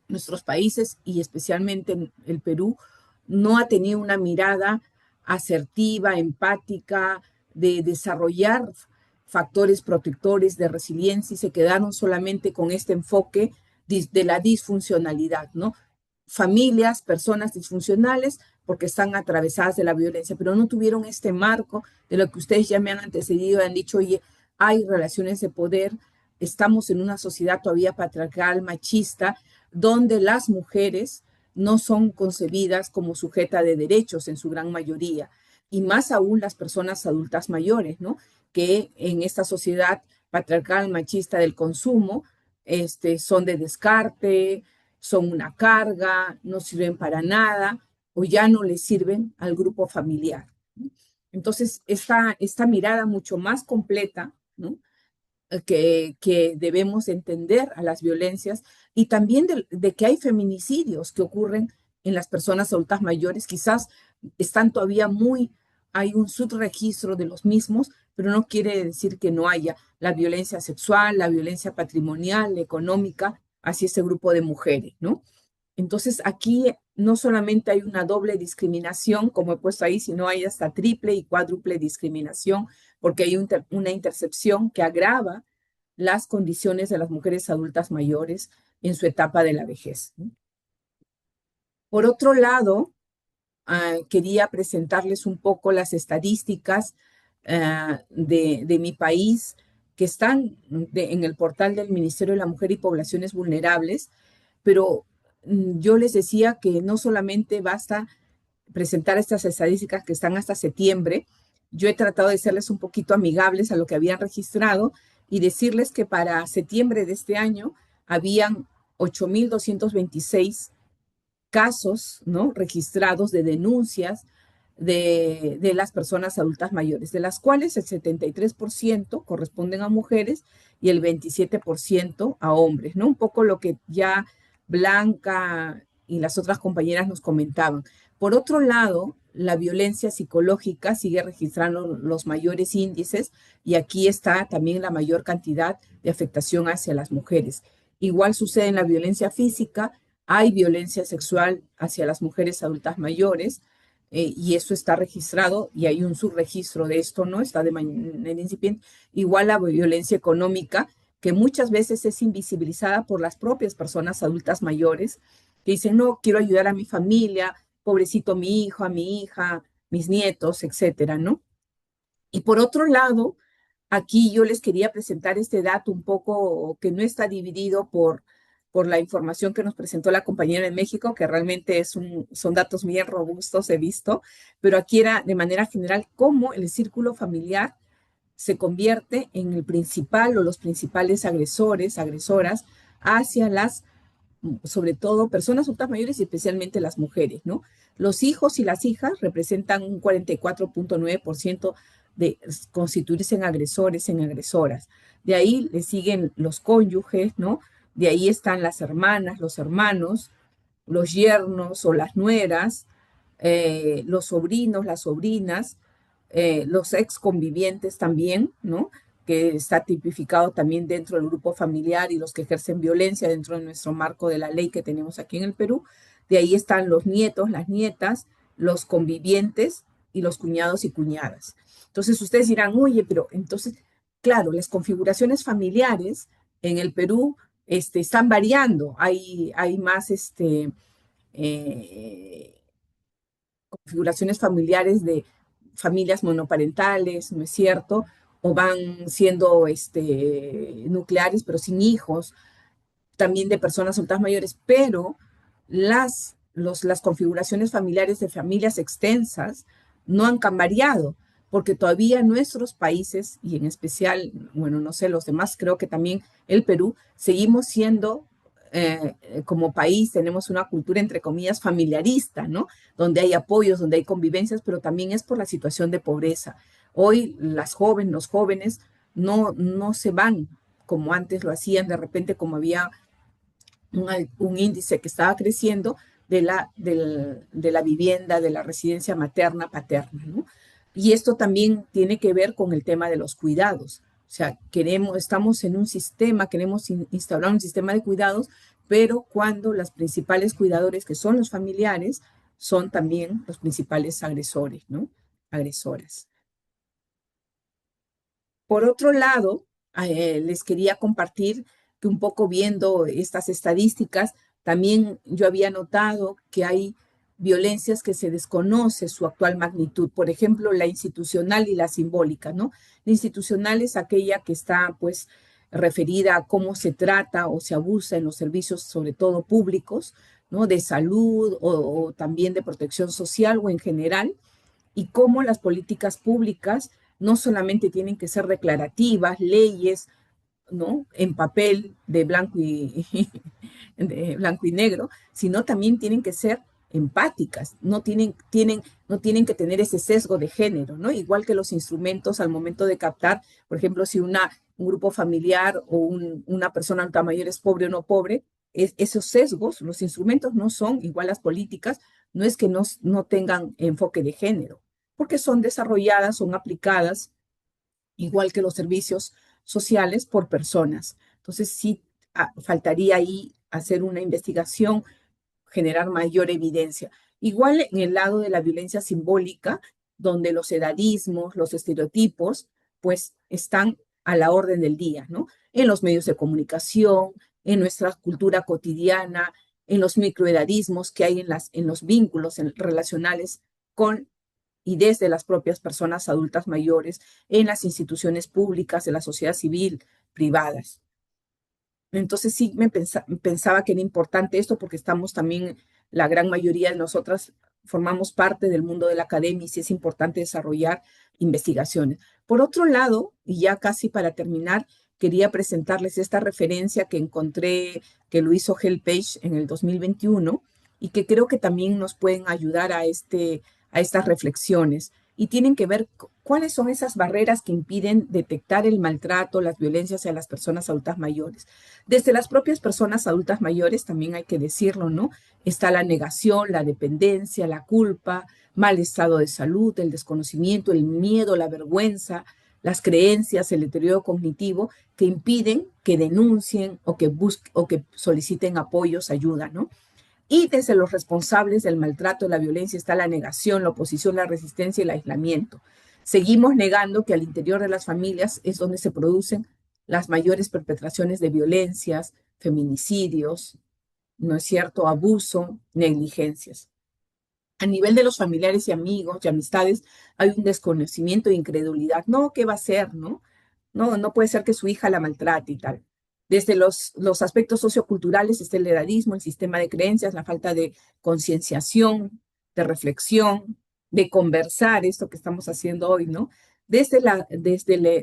nuestros países y especialmente el Perú, no ha tenido una mirada asertiva, empática, de desarrollar factores protectores de resiliencia y se quedaron solamente con este enfoque de la disfuncionalidad, ¿no? Familias, personas disfuncionales porque están atravesadas de la violencia, pero no tuvieron este marco de lo que ustedes ya me han antecedido y han dicho, oye, hay relaciones de poder, estamos en una sociedad todavía patriarcal, machista, donde las mujeres no son concebidas como sujeta de derechos en su gran mayoría, y más aún las personas adultas mayores, ¿no? Que en esta sociedad patriarcal, machista del consumo, son de descarte, son una carga, no sirven para nada o ya no le sirven al grupo familiar. Entonces, esta mirada mucho más completa, ¿no? que debemos entender a las violencias y también de que hay feminicidios que ocurren en las personas adultas mayores. Quizás están todavía hay un subregistro de los mismos, pero no quiere decir que no haya la violencia sexual, la violencia patrimonial, la económica hacia ese grupo de mujeres, ¿no? Entonces, aquí no solamente hay una doble discriminación, como he puesto ahí, sino hay hasta triple y cuádruple discriminación, porque hay una intercepción que agrava las condiciones de las mujeres adultas mayores en su etapa de la vejez, ¿no? Por otro lado, quería presentarles un poco las estadísticas de mi país que están en el portal del Ministerio de la Mujer y Poblaciones Vulnerables, pero yo les decía que no solamente basta presentar estas estadísticas que están hasta septiembre. Yo he tratado de serles un poquito amigables a lo que habían registrado y decirles que para septiembre de este año habían 8,226 casos, ¿no?, registrados de denuncias de las personas adultas mayores, de las cuales el 73% corresponden a mujeres y el 27% a hombres, ¿no? Un poco lo que ya Blanca y las otras compañeras nos comentaban. Por otro lado, la violencia psicológica sigue registrando los mayores índices y aquí está también la mayor cantidad de afectación hacia las mujeres. Igual sucede en la violencia física, hay violencia sexual hacia las mujeres adultas mayores, y eso está registrado y hay un subregistro de esto, ¿no? Está de manera incipiente. Igual la violencia económica, que muchas veces es invisibilizada por las propias personas adultas mayores, que dicen, no, quiero ayudar a mi familia, pobrecito mi hijo, a mi hija, mis nietos, etcétera, ¿no? Y por otro lado, aquí yo les quería presentar este dato un poco que no está dividido por la información que nos presentó la compañera de México, que realmente son datos bien robustos, he visto, pero aquí era de manera general cómo el círculo familiar se convierte en el principal o los principales agresores, agresoras hacia sobre todo personas adultas mayores y especialmente las mujeres, ¿no? Los hijos y las hijas representan un 44,9% de constituirse en agresores, en agresoras. De ahí le siguen los cónyuges, ¿no? De ahí están las hermanas, los hermanos, los yernos o las nueras, los sobrinos, las sobrinas, los ex convivientes también, ¿no?, que está tipificado también dentro del grupo familiar y los que ejercen violencia dentro de nuestro marco de la ley que tenemos aquí en el Perú. De ahí están los nietos, las nietas, los convivientes y los cuñados y cuñadas. Entonces ustedes dirán, oye, pero entonces, claro, las configuraciones familiares en el Perú están variando. Hay más configuraciones familiares de familias monoparentales, ¿no es cierto? O van siendo nucleares, pero sin hijos, también de personas adultas mayores, pero las configuraciones familiares de familias extensas no han variado, porque todavía nuestros países, y en especial, bueno, no sé, los demás, creo que también el Perú, seguimos siendo, como país, tenemos una cultura, entre comillas, familiarista, ¿no? Donde hay apoyos, donde hay convivencias, pero también es por la situación de pobreza. Hoy los jóvenes no se van como antes lo hacían, de repente como había un índice que estaba creciendo de la vivienda, de la residencia materna, paterna, ¿no? Y esto también tiene que ver con el tema de los cuidados. O sea, estamos en un sistema, queremos instaurar un sistema de cuidados, pero cuando los principales cuidadores, que son los familiares, son también los principales agresores, ¿no? Agresoras. Por otro lado, les quería compartir que un poco viendo estas estadísticas, también yo había notado que hay violencias que se desconoce su actual magnitud. Por ejemplo, la institucional y la simbólica, ¿no? La institucional es aquella que está, pues, referida a cómo se trata o se abusa en los servicios, sobre todo públicos, ¿no?, de salud o también de protección social o en general, y cómo las políticas públicas no solamente tienen que ser declarativas, leyes, ¿no?, en papel de blanco y negro, sino también tienen que ser empáticas, no tienen que tener ese sesgo de género, ¿no? Igual que los instrumentos al momento de captar, por ejemplo, si una un grupo familiar o una persona adulta mayor es pobre o no pobre, esos sesgos, los instrumentos no son igual las políticas, no es que no tengan enfoque de género, porque son desarrolladas, son aplicadas, igual que los servicios sociales por personas. Entonces sí faltaría ahí hacer una investigación, generar mayor evidencia. Igual en el lado de la violencia simbólica, donde los edadismos, los estereotipos, pues están a la orden del día, ¿no? En los medios de comunicación, en nuestra cultura cotidiana, en los microedadismos que hay en los vínculos relacionales con y desde las propias personas adultas mayores, en las instituciones públicas, de la sociedad civil, privadas. Entonces sí pensaba que era importante esto porque estamos también, la gran mayoría de nosotras formamos parte del mundo de la academia y sí es importante desarrollar investigaciones. Por otro lado, y ya casi para terminar, quería presentarles esta referencia que encontré, que lo hizo HelpAge en el 2021 y que creo que también nos pueden ayudar a estas reflexiones y tienen que ver cuáles son esas barreras que impiden detectar el maltrato, las violencias hacia las personas adultas mayores. Desde las propias personas adultas mayores, también hay que decirlo, ¿no? Está la negación, la dependencia, la culpa, mal estado de salud, el desconocimiento, el miedo, la vergüenza, las creencias, el deterioro cognitivo que impiden que denuncien o que soliciten apoyos, ayuda, ¿no? Y desde los responsables del maltrato y la violencia está la negación, la oposición, la resistencia y el aislamiento. Seguimos negando que al interior de las familias es donde se producen las mayores perpetraciones de violencias, feminicidios, ¿no es cierto?, abuso, negligencias. A nivel de los familiares y amigos y amistades hay un desconocimiento e incredulidad. No, ¿qué va a hacer, no? No puede ser que su hija la maltrate y tal. Desde los aspectos socioculturales está el edadismo, el sistema de creencias, la falta de concienciación, de reflexión, de conversar, esto que estamos haciendo hoy, ¿no?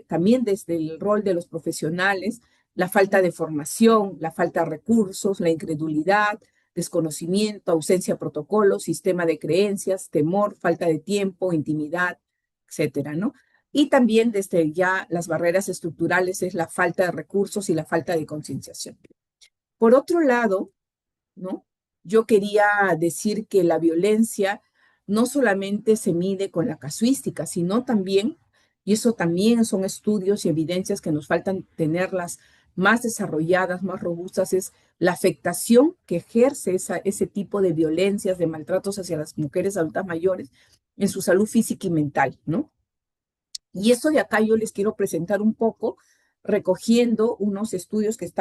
También desde el rol de los profesionales, la falta de formación, la falta de recursos, la incredulidad, desconocimiento, ausencia de protocolos, sistema de creencias, temor, falta de tiempo, intimidad, etcétera, ¿no? Y también desde ya las barreras estructurales es la falta de recursos y la falta de concienciación. Por otro lado, ¿no? Yo quería decir que la violencia no solamente se mide con la casuística, sino también, y eso también son estudios y evidencias que nos faltan tenerlas más desarrolladas, más robustas, es la afectación que ejerce ese tipo de violencias, de maltratos hacia las mujeres adultas mayores en su salud física y mental, ¿no? Y eso de acá yo les quiero presentar un poco, recogiendo unos estudios que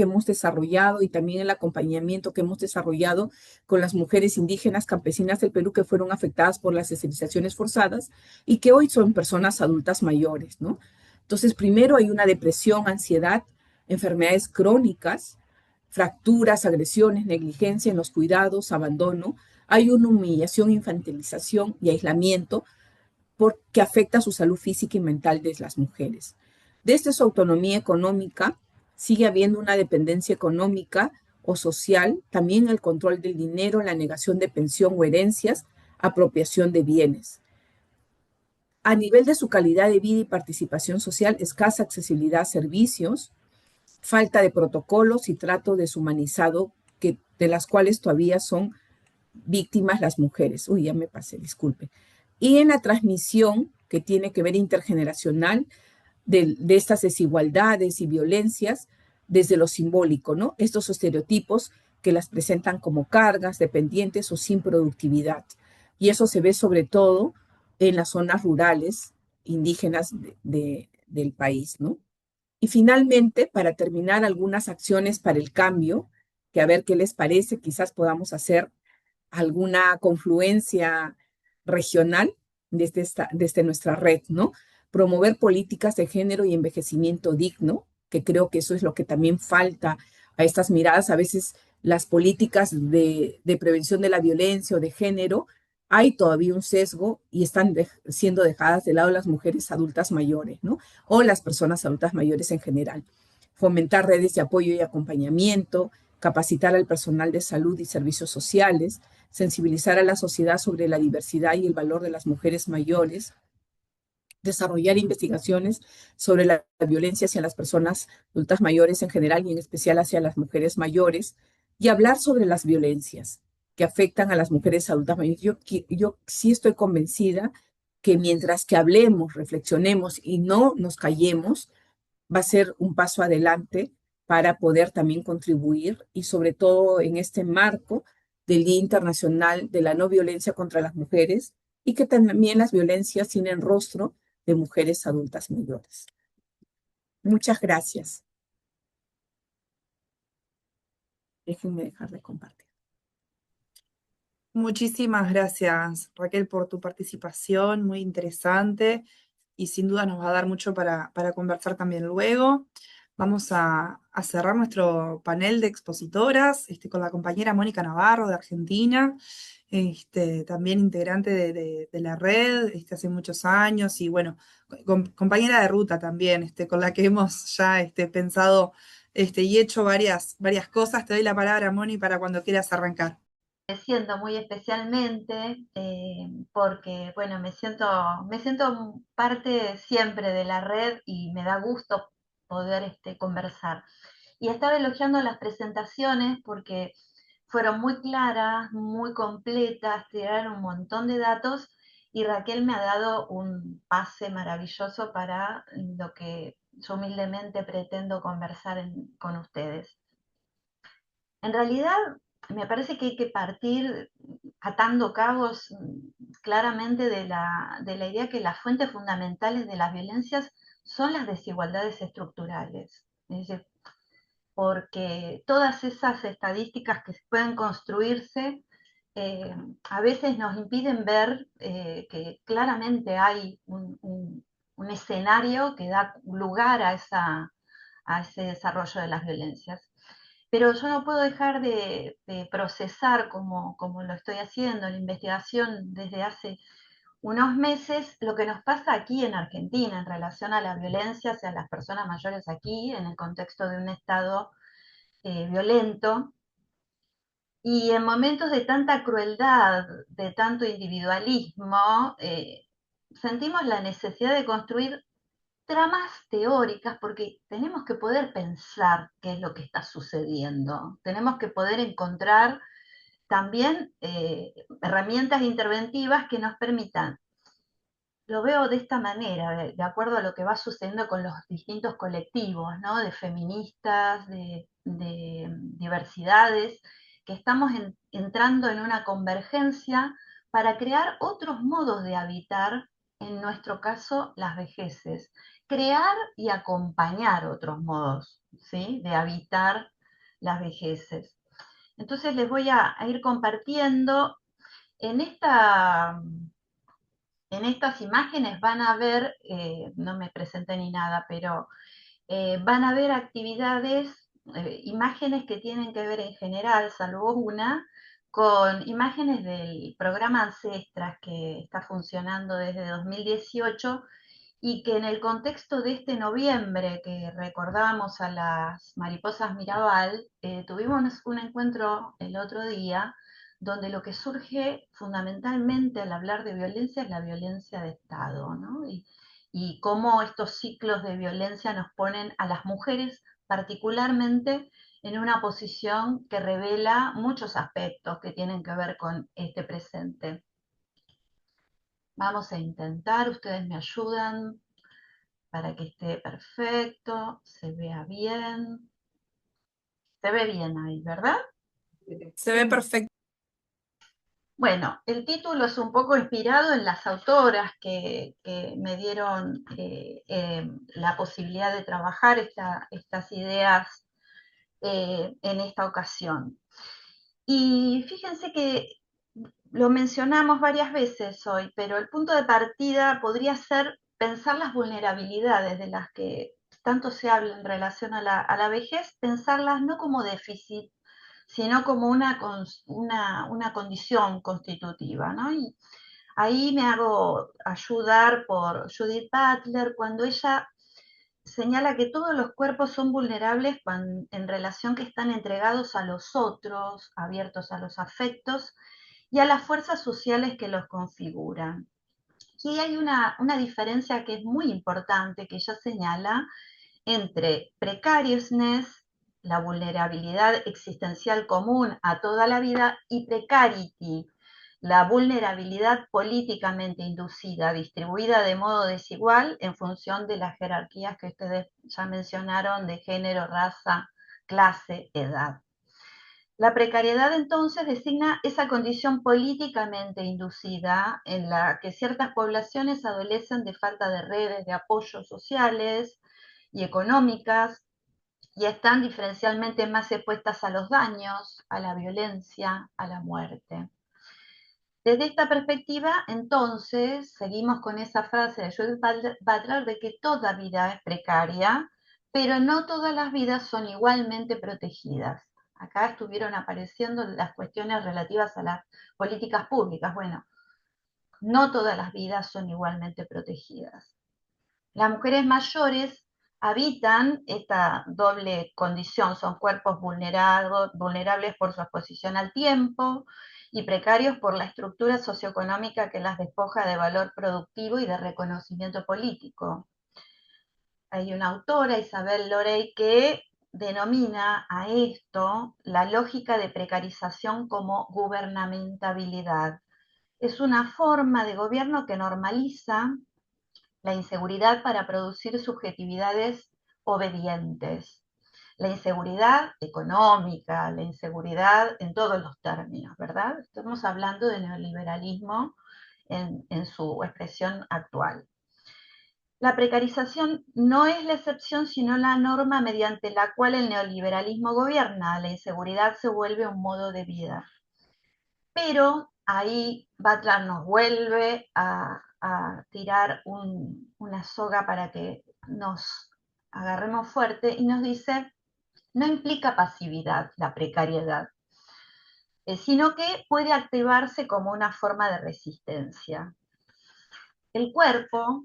hemos desarrollado y también el acompañamiento que hemos desarrollado con las mujeres indígenas campesinas del Perú que fueron afectadas por las esterilizaciones forzadas y que hoy son personas adultas mayores, ¿no? Entonces, primero hay una depresión, ansiedad, enfermedades crónicas, fracturas, agresiones, negligencia en los cuidados, abandono. Hay una humillación, infantilización y aislamiento porque afecta su salud física y mental de las mujeres. Desde su autonomía económica, sigue habiendo una dependencia económica o social, también el control del dinero, la negación de pensión o herencias, apropiación de bienes. A nivel de su calidad de vida y participación social, escasa accesibilidad a servicios, falta de protocolos y trato deshumanizado de las cuales todavía son víctimas las mujeres. Uy, ya me pasé, disculpe. Y en la transmisión que tiene que ver intergeneracional de estas desigualdades y violencias desde lo simbólico, ¿no? Estos estareotipos que las presentan como cargas, dependientes o sin productividad. Y eso se ve sobre todo en las zonas rurales indígenas del país, ¿no? Y finalmente, para terminar, algunas acciones para el cambio, que a ver qué les parece, quizás podamos hacer alguna confluencia regional desde nuestra red, ¿no? Promover políticas de género y envejecimiento digno, que creo que eso es lo que también falta a estas miradas. A veces las políticas de prevención de la violencia o de género, hay todavía un sesgo y están siendo dejadas de lado las mujeres adultas mayores, ¿no? O las personas adultas mayores en general. Fomentar redes de apoyo y acompañamiento, capacitar al personal de salud y servicios sociales, sensibilizar a la sociedad sobre la diversidad y el valor de las mujeres mayores, desarrollar investigaciones sobre la violencia hacia las personas adultas mayores en general y en especial hacia las mujeres mayores, y hablar sobre las violencias que afectan a las mujeres adultas mayores. Yo sí estoy convencida que mientras que hablemos, reflexionemos y no nos callemos, va a ser un paso adelante para poder también contribuir, y sobre todo en este marco del Día Internacional de la No Violencia contra las Mujeres, y que también las violencias tienen rostro de mujeres adultas mayores. Muchas gracias. Déjenme dejar de compartir. Muchísimas gracias, Raquel, por tu participación, muy interesante, y sin duda nos va a dar mucho para conversar también luego. Vamos a cerrar nuestro panel de expositoras con la compañera Mónica Navarro de Argentina, también integrante de la red hace muchos años, y bueno, compañera de ruta también, con la que hemos ya pensado y hecho varias cosas. Te doy la palabra, Moni, para cuando quieras arrancar. Siento muy especialmente porque, bueno, me siento parte siempre de la red y me da gusto poder conversar. Y estaba elogiando las presentaciones porque fueron muy claras, muy completas, tiraron un montón de datos, y Raquel me ha dado un pase maravilloso para lo que yo humildemente pretendo conversar con ustedes. En realidad, me parece que hay que partir atando cabos claramente de la idea que las fuentes fundamentales de las violencias son las desigualdades estructurales. Es decir, porque todas esas estadísticas que pueden construirse a veces nos impiden ver que claramente hay un escenario que da lugar a ese desarrollo de las violencias. Pero yo no puedo dejar de procesar, como lo estoy haciendo en la investigación desde hace unos meses, lo que nos pasa aquí en Argentina en relación a la violencia hacia las personas mayores aquí, en el contexto de un Estado violento. Y en momentos de tanta crueldad, de tanto individualismo, sentimos la necesidad de construir tramas teóricas, porque tenemos que poder pensar qué es lo que está sucediendo. Tenemos que poder encontrar también herramientas interventivas que nos permitan. Lo veo de esta manera, de acuerdo a lo que va sucediendo con los distintos colectivos, ¿no? De feministas, de diversidades, que estamos entrando en una convergencia para crear otros modos de habitar, en nuestro caso, las vejeces. Crear y acompañar otros modos, ¿sí? De habitar las vejeces. Entonces les voy a ir compartiendo en estas imágenes. Van a ver, no me presenté ni nada, pero van a ver actividades, imágenes que tienen que ver en general, salvo una, con imágenes del programa Ancestras, que está funcionando desde 2018, y que en el contexto de este noviembre que recordamos a las mariposas Mirabal, tuvimos un encuentro el otro día donde lo que surge fundamentalmente al hablar de violencia es la violencia de Estado, ¿no? Y cómo estos ciclos de violencia nos ponen a las mujeres particularmente en una posición que revela muchos aspectos que tienen que ver con este presente. Vamos a intentar, ustedes me ayudan para que esté perfecto, se vea bien. Se ve bien ahí, ¿verdad? Se ve perfecto. Bueno, el título es un poco inspirado en las autoras que me dieron la posibilidad de trabajar estas ideas en esta ocasión. Y fíjense que lo mencionamos varias veces hoy, pero el punto de partida podría ser pensar las vulnerabilidades de las que tanto se habla en relación a la vejez, pensarlas no como déficit, sino como una condición constitutiva, ¿no? Y ahí me hago ayudar por Judith Butler cuando ella señala que todos los cuerpos son vulnerables en relación que están entregados a los otros, abiertos a los afectos y a las fuerzas sociales que los configuran. aquí hay una diferencia que es muy importante, que ella señala, entre precariousness, la vulnerabilidad existencial común a toda la vida, y precarity, la vulnerabilidad políticamente inducida, distribuida de modo desigual en función de las jerarquías que ustedes ya mencionaron de género, raza, clase, edad. La precariedad entonces designa esa condición políticamente inducida en la que ciertas poblaciones adolecen de falta de redes de apoyo sociales y económicas y están diferencialmente más expuestas a los daños, a la violencia, a la muerte. Desde esta perspectiva, entonces, seguimos con esa frase de Judith Butler de que toda vida es precaria, pero no todas las vidas son igualmente protegidas. Acá estuvieron apareciendo las cuestiones relativas a las políticas públicas. Bueno, no todas las vidas son igualmente protegidas. Las mujeres mayores habitan esta doble condición, son cuerpos vulnerables por su exposición al tiempo y precarios por la estructura socioeconómica que las despoja de valor productivo y de reconocimiento político. Hay una autora, Isabel Lorey, que denomina a esto la lógica de precarización como gubernamentabilidad. Es una forma de gobierno que normaliza la inseguridad para producir subjetividades obedientes. La inseguridad económica, la inseguridad en todos los términos, ¿verdad? Estamos hablando de neoliberalismo en su expresión actual. La precarización no es la excepción, sino la norma mediante la cual el neoliberalismo gobierna. La inseguridad se vuelve un modo de vida. Pero ahí Butler nos vuelve a tirar una soga para que nos agarremos fuerte y nos dice, no implica pasividad la precariedad, sino que puede activarse como una forma de resistencia. El cuerpo,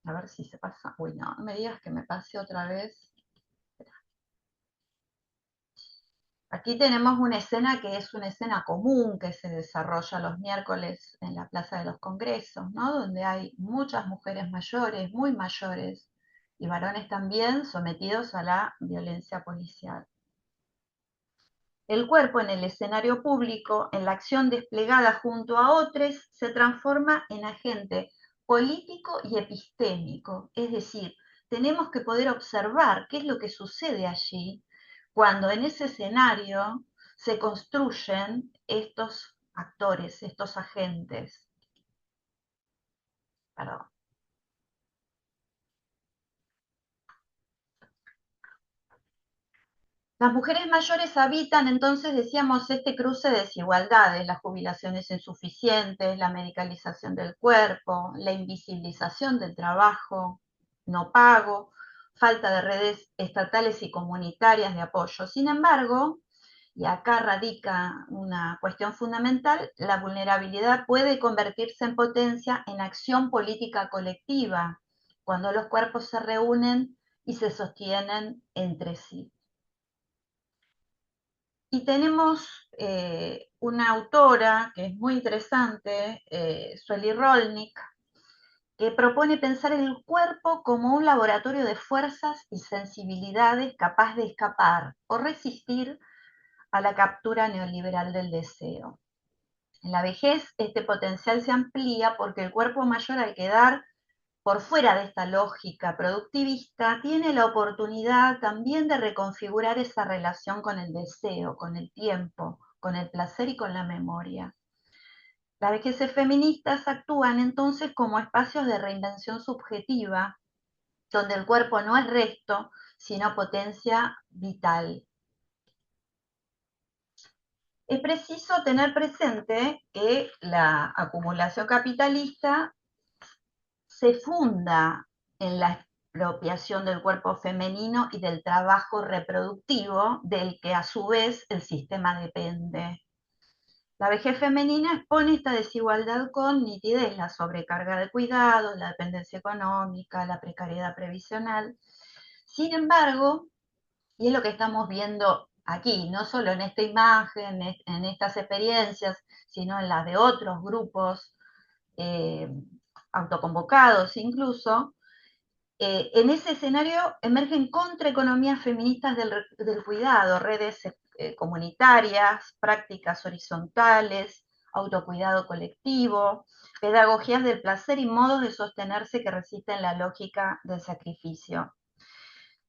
a ver si se pasa, uy no me digas que me pase otra vez. Aquí tenemos una escena que es una escena común que se desarrolla los miércoles en la Plaza de los Congresos, ¿no? Donde hay muchas mujeres mayores, muy mayores, y varones también sometidos a la violencia policial. El cuerpo en el escenario público, en la acción desplegada junto a otros, se transforma en agente político y epistémico, es decir, tenemos que poder observar qué es lo que sucede allí cuando en ese escenario se construyen estos actores, estos agentes. Perdón. Las mujeres mayores habitan, entonces, decíamos, este cruce de desigualdades, las jubilaciones insuficientes, la medicalización del cuerpo, la invisibilización del trabajo no pago, falta de redes estatales y comunitarias de apoyo. Sin embargo, y acá radica una cuestión fundamental, la vulnerabilidad puede convertirse en potencia en acción política colectiva, cuando los cuerpos se reúnen y se sostienen entre sí. Y tenemos una autora que es muy interesante, Sueli Rolnik, que propone pensar el cuerpo como un laboratorio de fuerzas y sensibilidades capaz de escapar o resistir a la captura neoliberal del deseo. En la vejez, este potencial se amplía porque el cuerpo mayor, al quedar por fuera de esta lógica productivista, tiene la oportunidad también de reconfigurar esa relación con el deseo, con el tiempo, con el placer y con la memoria. Las vejeces feministas actúan entonces como espacios de reinvención subjetiva, donde el cuerpo no es resto, sino potencia vital. Es preciso tener presente que la acumulación capitalista se funda en la expropiación del cuerpo femenino y del trabajo reproductivo, del que a su vez el sistema depende. La vejez femenina expone esta desigualdad con nitidez, la sobrecarga de cuidados, la dependencia económica, la precariedad previsional. Sin embargo, y es lo que estamos viendo aquí, no solo en esta imagen, en estas experiencias, sino en las de otros grupos autoconvocados incluso, en ese escenario emergen contraeconomías feministas del cuidado, redes comunitarias, prácticas horizontales, autocuidado colectivo, pedagogías del placer y modos de sostenerse que resisten la lógica del sacrificio.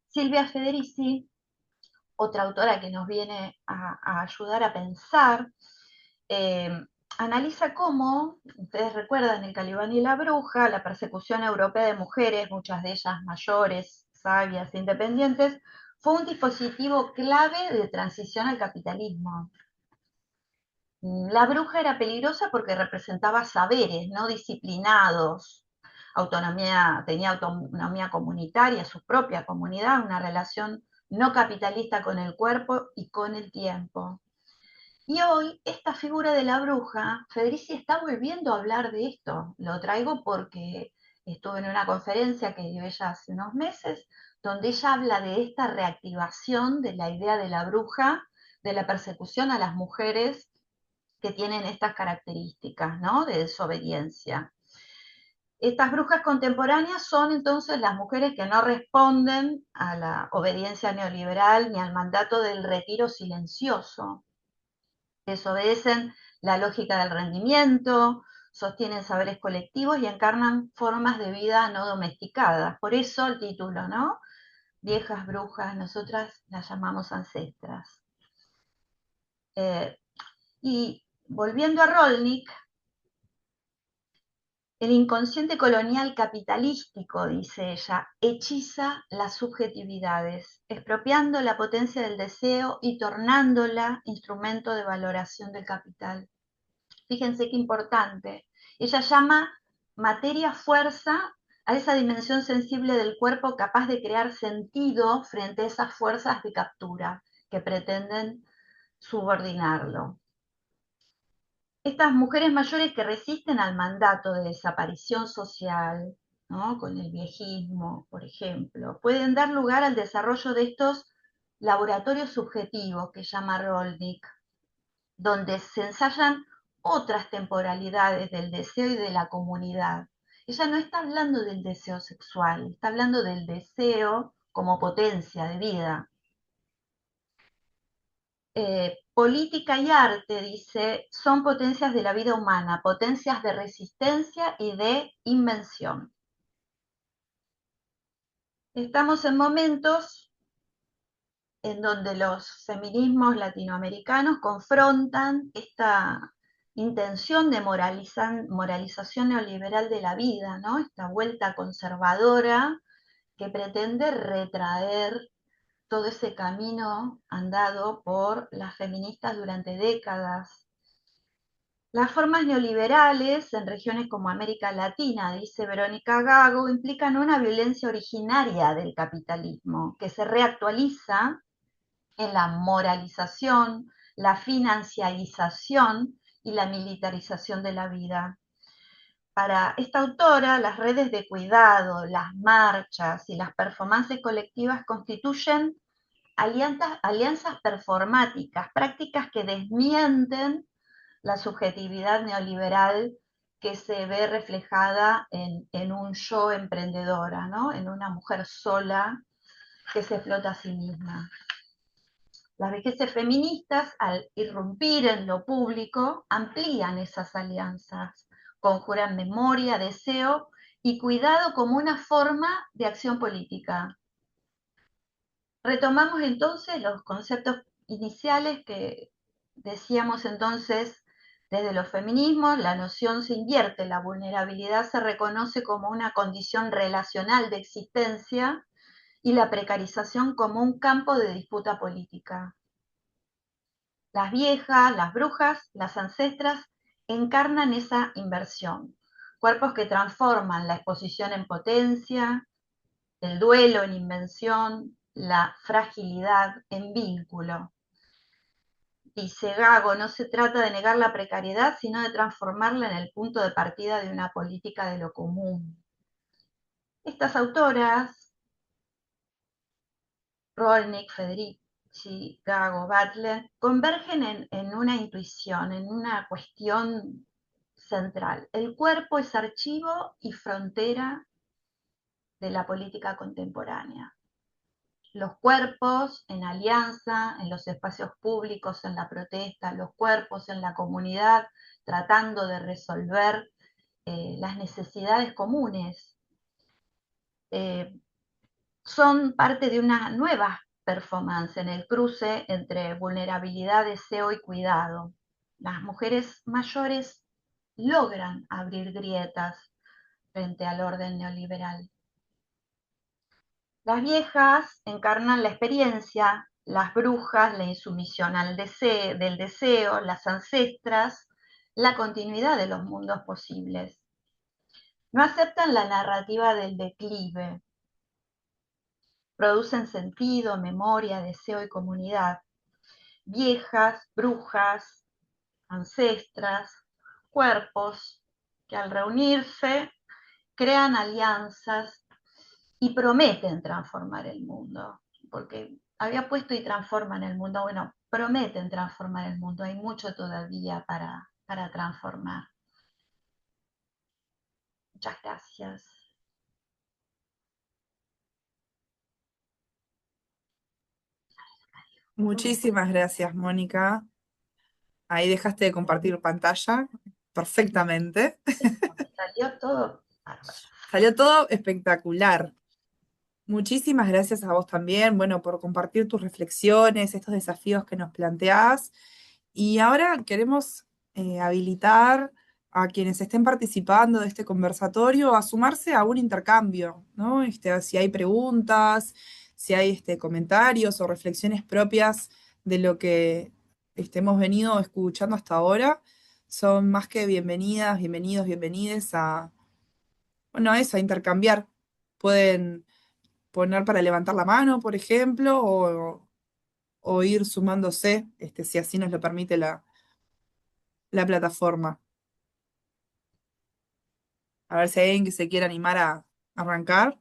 Silvia Federici, otra autora que nos viene a ayudar a pensar, analiza cómo, ustedes recuerdan el Calibán y la Bruja, la persecución europea de mujeres, muchas de ellas mayores, sabias, independientes, fue un dispositivo clave de transición al capitalismo. La bruja era peligrosa porque representaba saberes no disciplinados, tenía autonomía comunitaria, su propia comunidad, una relación no capitalista con el cuerpo y con el tiempo. Y hoy esta figura de la bruja, Federici está volviendo a hablar de esto. Lo traigo porque estuve en una conferencia que dio ella hace unos meses, donde ella habla de esta reactivación de la idea de la bruja, de la persecución a las mujeres que tienen estas características, ¿no? De desobediencia. Estas brujas contemporáneas son entonces las mujeres que no responden a la obediencia neoliberal ni al mandato del retiro silencioso. Desobedecen la lógica del rendimiento, sostienen saberes colectivos y encarnan formas de vida no domesticadas. Por eso el título, ¿no? Viejas brujas, nosotras las llamamos ancestras. Y volviendo a Rolnik, el inconsciente colonial capitalístico, dice ella, hechiza las subjetividades, expropiando la potencia del deseo y tornándola instrumento de valoración del capital. Fíjense qué importante. Ella llama materia-fuerza a esa dimensión sensible del cuerpo capaz de crear sentido frente a esas fuerzas de captura que pretenden subordinarlo. Estas mujeres mayores que resisten al mandato de desaparición social, ¿no? Con el viejismo, por ejemplo, pueden dar lugar al desarrollo de estos laboratorios subjetivos que llama Rolnik, donde se ensayan otras temporalidades del deseo y de la comunidad. Ella no está hablando del deseo sexual, está hablando del deseo como potencia de vida. Política y arte, dice, son potencias de la vida humana, potencias de resistencia y de invención. Estamos en momentos en donde los feminismos latinoamericanos confrontan esta intención de moralización neoliberal de la vida, ¿no? Esta vuelta conservadora que pretende retraer todo ese camino andado por las feministas durante décadas. Las formas neoliberales en regiones como América Latina, dice Verónica Gago, implican una violencia originaria del capitalismo que se reactualiza en la moralización, la financiarización y la militarización de la vida. Para esta autora, las redes de cuidado, las marchas y las performances colectivas constituyen alianzas performáticas, prácticas que desmienten la subjetividad neoliberal que se ve reflejada en un yo emprendedora, ¿no? En una mujer sola que se explota a sí misma. Las vejeces feministas, al irrumpir en lo público, amplían esas alianzas, conjuran memoria, deseo y cuidado como una forma de acción política. Retomamos entonces los conceptos iniciales que decíamos entonces desde los feminismos. La noción se invierte, la vulnerabilidad se reconoce como una condición relacional de existencia y la precarización como un campo de disputa política. Las viejas, las brujas, las ancestras encarnan esa inversión. Cuerpos que transforman la exposición en potencia, el duelo en invención, la fragilidad en vínculo. Dice Gago, no se trata de negar la precariedad, sino de transformarla en el punto de partida de una política de lo común. Estas autoras, Rolnik, Federici, Gago, Butler, convergen en una intuición, en una cuestión central. El cuerpo es archivo y frontera de la política contemporánea. Los cuerpos en alianza, en los espacios públicos, en la protesta, los cuerpos en la comunidad, tratando de resolver las necesidades comunes, son parte de una nueva performance en el cruce entre vulnerabilidad, deseo y cuidado. Las mujeres mayores logran abrir grietas frente al orden neoliberal. Las viejas encarnan la experiencia, las brujas, la insumisión del deseo, las ancestras, la continuidad de los mundos posibles. No aceptan la narrativa del declive. Producen sentido, memoria, deseo y comunidad. Viejas, brujas, ancestras, cuerpos que al reunirse crean alianzas y prometen transformar el mundo, porque había puesto y transforman el mundo, bueno, prometen transformar el mundo, hay mucho todavía para transformar. Muchas gracias. Muchísimas gracias, Mónica. Ahí dejaste de compartir pantalla perfectamente. Salió todo bárbaro. Salió todo espectacular. Muchísimas gracias a vos también, bueno, por compartir tus reflexiones, estos desafíos que nos planteás. Y ahora queremos habilitar a quienes estén participando de este conversatorio a sumarse a un intercambio, ¿no? Si hay preguntas, si hay comentarios o reflexiones propias de lo que hemos venido escuchando hasta ahora, son más que bienvenidas, bienvenidos, bienvenides a, bueno, a eso, a intercambiar. Pueden poner para levantar la mano, por ejemplo, o ir sumándose, si así nos lo permite la plataforma. A ver si hay alguien que se quiera animar a arrancar.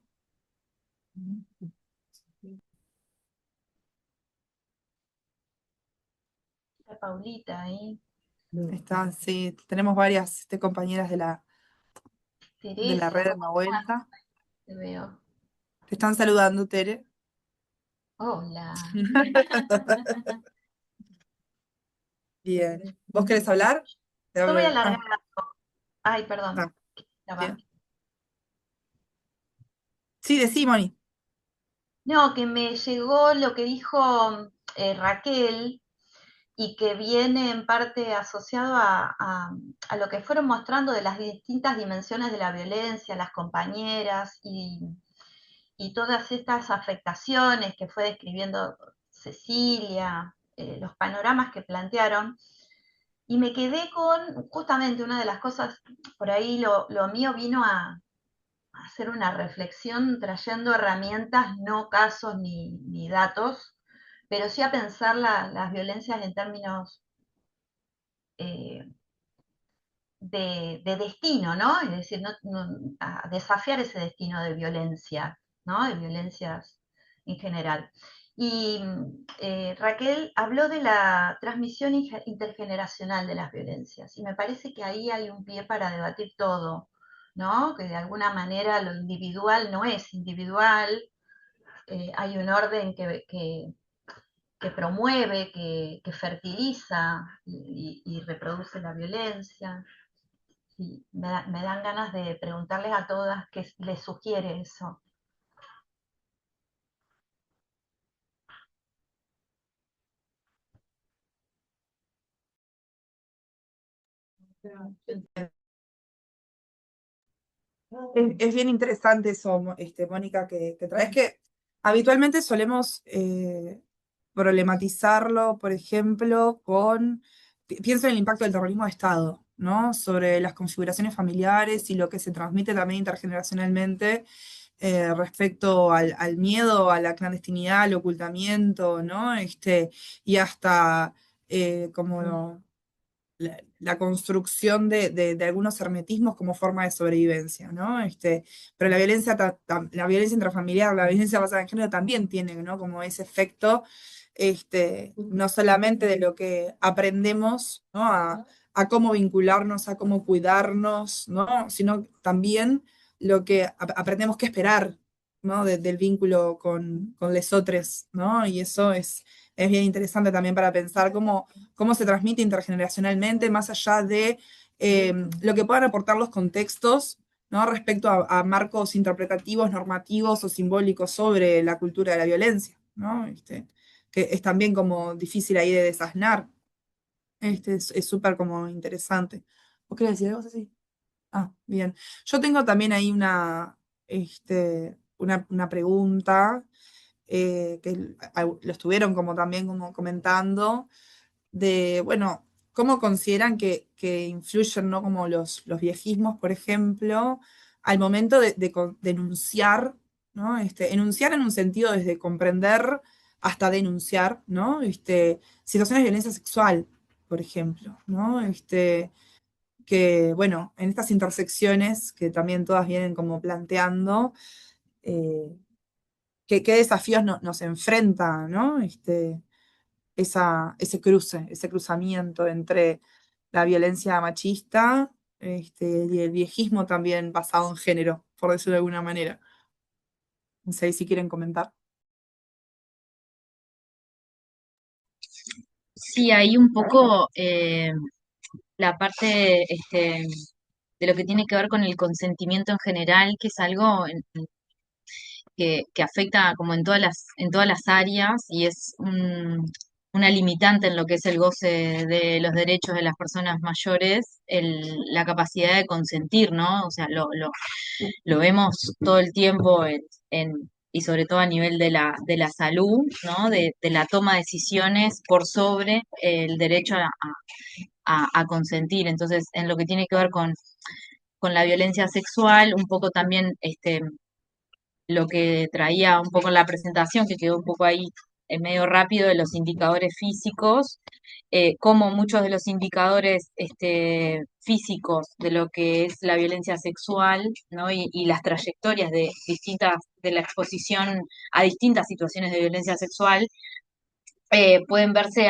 Está Paulita ahí. Está, sí, tenemos varias compañeras de la Teresa, red en la vuelta. te veo. Te están saludando, Tere. Hola. Bien. ¿Vos querés hablar? Yo voy a Ah, alargar. Ay, perdón. ah, Ya va. bien. Sí, decí, Moni. No, que me llegó lo que dijo Raquel y que viene en parte asociado a lo que fueron mostrando de las distintas dimensiones de la violencia, las compañeras y todas estas afectaciones que fue describiendo Cecilia, los panoramas que plantearon. Y me quedé con justamente una de las cosas, por ahí lo mío vino a hacer una reflexión trayendo herramientas, no casos ni datos, pero sí a pensar las violencias en términos de destino, ¿no? Es decir, a desafiar ese destino de violencia, ¿no? De violencias en general. Y Raquel habló de la transmisión intergeneracional de las violencias, y me parece que ahí hay un pie para debatir todo, ¿no? Que de alguna manera lo individual no es individual, hay un orden que promueve, que fertiliza y reproduce la violencia. Y me dan ganas de preguntarles a todas qué les sugiere eso. Es bien interesante eso, Mónica, que traes, que habitualmente solemos problematizarlo, por ejemplo, pienso en el impacto del terrorismo de Estado, ¿no? Sobre las configuraciones familiares y lo que se transmite también intergeneracionalmente respecto al miedo, a la clandestinidad, al ocultamiento, ¿no? Y hasta como la construcción de algunos hermetismos como forma de sobrevivencia, ¿no? Pero la violencia intrafamiliar, la violencia basada en género también tiene, ¿no? Como ese efecto, no solamente de lo que aprendemos, ¿no? A a cómo vincularnos, a cómo cuidarnos, ¿no? Sino también lo que aprendemos que esperar, ¿no? Del vínculo con les otros, ¿no? Y eso es bien interesante también para pensar cómo se transmite intergeneracionalmente, más allá de lo que puedan aportar los contextos, ¿no? Respecto a marcos interpretativos, normativos o simbólicos sobre la cultura de la violencia, ¿no? Que es también como difícil ahí de desasnar. Es súper como interesante. ¿Vos querés decir algo así? Ah, bien. Yo tengo también ahí una pregunta que lo estuvieron como también como comentando, de, bueno, cómo consideran que influyen, ¿no? Como los viejismos, por ejemplo, al momento de enunciar, ¿no? Enunciar en un sentido desde comprender hasta denunciar, ¿no? Situaciones de violencia sexual, por ejemplo, ¿no? Que, bueno, en estas intersecciones que también todas vienen como planteando, eh, qué desafíos nos enfrenta, ¿no? Ese cruzamiento entre la violencia machista y el viejismo también basado en género, por decirlo de alguna manera. No sé si quieren comentar. Sí, ahí un poco la parte de lo que tiene que ver con el consentimiento en general, que es algo que afecta como en todas las áreas y es una limitante en lo que es el goce de los derechos de las personas mayores, la capacidad de consentir, ¿no? O sea, lo vemos todo el tiempo y sobre todo a nivel de la salud, ¿no? De la toma de decisiones por sobre el derecho a consentir. Entonces, en lo que tiene que ver con la violencia sexual, un poco también lo que traía un poco en la presentación, que quedó un poco ahí medio rápido, de los indicadores físicos, como muchos de los indicadores físicos de lo que es la violencia sexual, ¿no? Y las trayectorias de la exposición a distintas situaciones de violencia sexual, pueden verse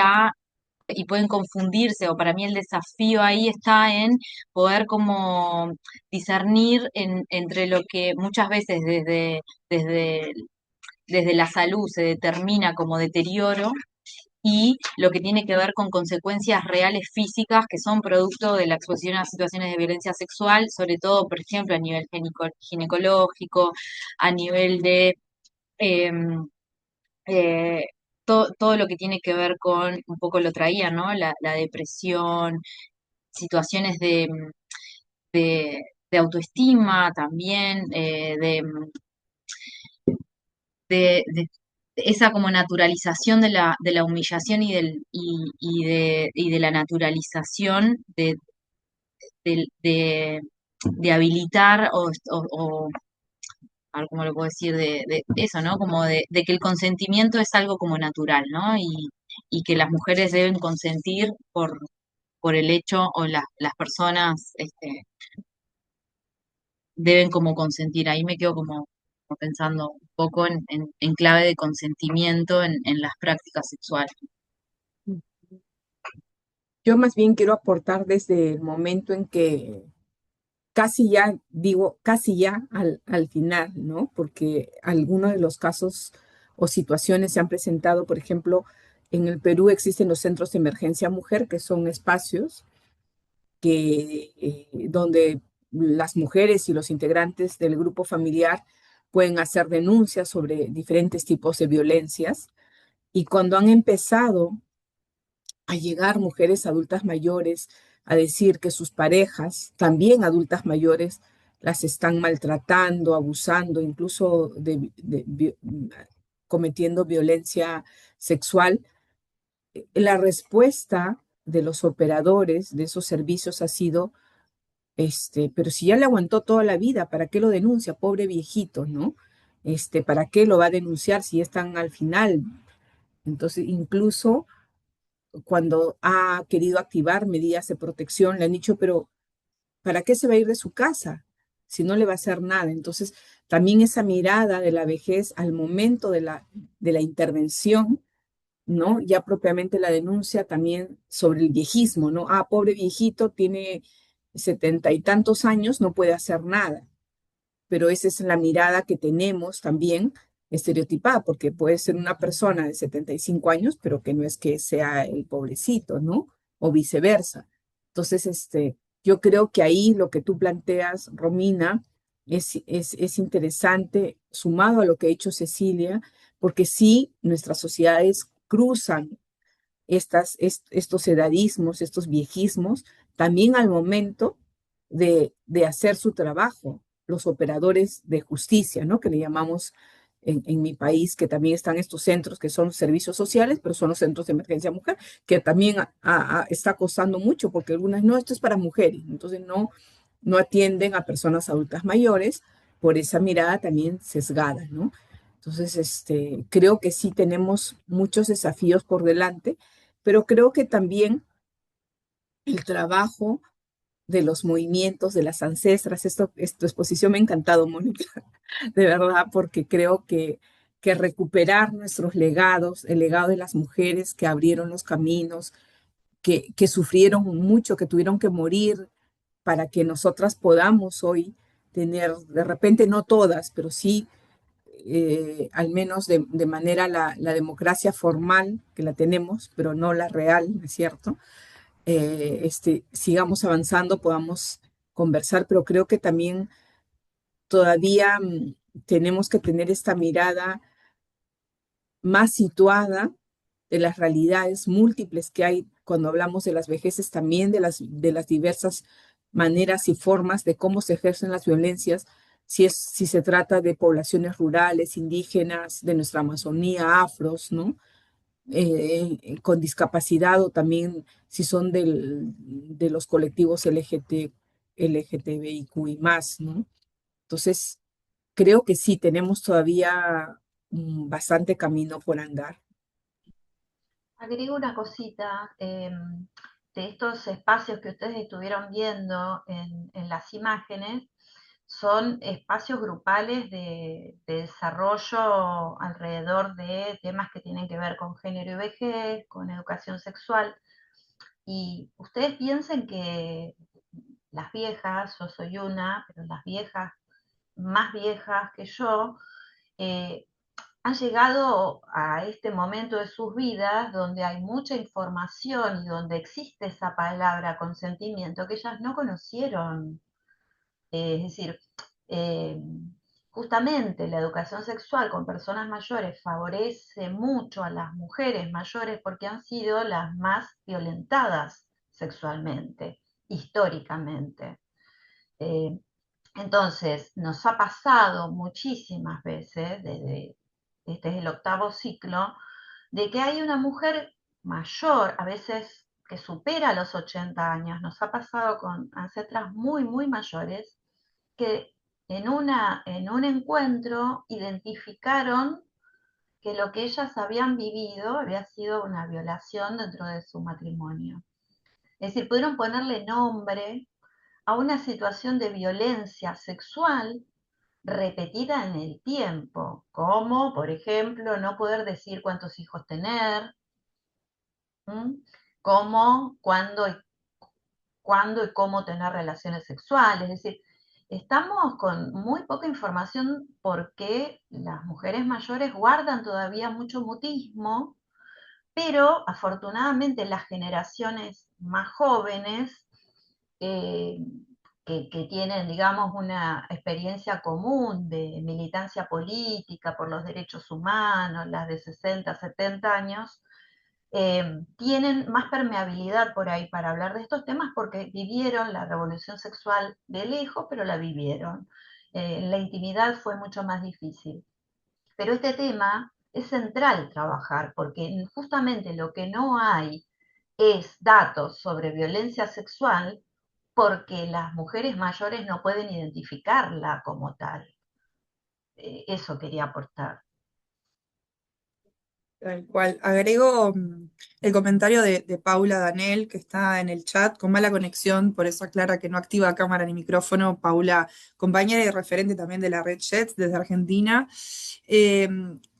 y pueden confundirse, o para mí el desafío ahí está en poder como discernir entre lo que muchas veces desde, desde la salud se determina como deterioro y lo que tiene que ver con consecuencias reales físicas que son producto de la exposición a situaciones de violencia sexual, sobre todo, por ejemplo, a nivel ginecológico, a nivel de em, eh, todo lo que tiene que ver con, un poco lo traía, ¿no? La depresión, situaciones de autoestima también, de esa como naturalización de la humillación y de la naturalización de, de habilitar a ver cómo lo puedo decir, de eso, ¿no? Como de que el consentimiento es algo como natural, ¿no? Y que las mujeres deben consentir por el hecho, o las personas deben como consentir. Ahí me quedo como pensando un poco en clave de consentimiento en las prácticas sexuales. Yo más bien quiero aportar desde el momento en que casi ya, digo, casi ya al final, ¿no? Porque algunos de los casos o situaciones se han presentado, por ejemplo, en el Perú existen los centros de emergencia mujer, que son espacios donde las mujeres y los integrantes del grupo familiar pueden hacer denuncias sobre diferentes tipos de violencias. Y cuando han empezado a llegar mujeres adultas mayores a decir que sus parejas, también adultas mayores, las están maltratando, abusando, incluso cometiendo violencia sexual, la respuesta de los operadores de esos servicios ha sido, pero si ya le aguantó toda la vida, ¿para qué lo denuncia? Pobre viejito, ¿no? ¿Para qué lo va a denunciar si están al final? Entonces, incluso cuando ha querido activar medidas de protección, le han dicho, pero ¿para qué se va a ir de su casa si no le va a hacer nada? Entonces, también esa mirada de la vejez al momento de la intervención ¿no? Ya propiamente la denuncia también sobre el viejismo, ¿no? Ah, pobre viejito, tiene 70 y tantos años, no puede hacer nada. Pero esa es la mirada que tenemos también estereotipada, porque puede ser una persona de 75 años, pero que no es que sea el pobrecito, ¿no? O viceversa. Entonces, yo creo que ahí lo que tú planteas, Romina, es interesante, sumado a lo que ha hecho Cecilia, porque sí, nuestras sociedades cruzan estos edadismos, estos viejismos, también al momento de hacer su trabajo, los operadores de justicia, ¿no? Que le llamamos en mi país, que también están estos centros que son servicios sociales, pero son los centros de emergencia mujer, que también está costando mucho, porque algunas no, esto es para mujeres, entonces no atienden a personas adultas mayores por esa mirada también sesgada, ¿no? Entonces, creo que sí tenemos muchos desafíos por delante, pero creo que también el trabajo de los movimientos, de las ancestras, tu exposición me ha encantado, Mónica, de verdad, porque creo que recuperar nuestros legados, el legado de las mujeres que abrieron los caminos, que sufrieron mucho, que tuvieron que morir para que nosotras podamos hoy tener, de repente no todas, pero sí al menos de manera la democracia formal que la tenemos, pero no la real, ¿no es cierto? Sigamos avanzando, podamos conversar, pero creo que también todavía tenemos que tener esta mirada más situada de las realidades múltiples que hay cuando hablamos de las vejeces, también de las diversas maneras y formas de cómo se ejercen las violencias, si se trata de poblaciones rurales, indígenas, de nuestra Amazonía, afros, ¿no? Con discapacidad o también si son de los colectivos LGTBIQ y más, ¿no? Entonces, creo que sí, tenemos todavía bastante camino por andar. Agrego una cosita, de estos espacios que ustedes estuvieron viendo en las imágenes, son espacios grupales de desarrollo alrededor de temas que tienen que ver con género y vejez, con educación sexual. Y ustedes piensen que las viejas, yo soy una, pero las viejas más viejas que yo, eh, han llegado a este momento de sus vidas donde hay mucha información y donde existe esa palabra consentimiento que ellas no conocieron. Es decir, eh, justamente la educación sexual con personas mayores favorece mucho a las mujeres mayores porque han sido las más violentadas sexualmente, históricamente. Eh, entonces, nos ha pasado muchísimas veces, este es el octavo ciclo, de que hay una mujer mayor, a veces que supera los 80 años, nos ha pasado con ancestras muy, muy mayores, que en un encuentro identificaron que lo que ellas habían vivido había sido una violación dentro de su matrimonio. Es decir, pudieron ponerle nombre a una situación de violencia sexual repetida en el tiempo, como por ejemplo no poder decir cuántos hijos tener, cómo, cuándo y cómo tener relaciones sexuales. Es decir, estamos con muy poca información porque las mujeres mayores guardan todavía mucho mutismo, pero afortunadamente las generaciones más jóvenes eh, que tienen, digamos, una experiencia común de militancia política por los derechos humanos, las de 60, 70 años, tienen más permeabilidad por ahí para hablar de estos temas porque vivieron la revolución sexual de lejos, pero la vivieron. La intimidad fue mucho más difícil. Pero este tema es central trabajar porque justamente lo que no hay es datos sobre violencia sexual porque las mujeres mayores no pueden identificarla como tal. Eso quería aportar. Tal cual. Agrego el comentario de Paula Danel, que está en el chat, con mala conexión, por eso aclara que no activa cámara ni micrófono. Paula, compañera y referente también de la red JETS desde Argentina.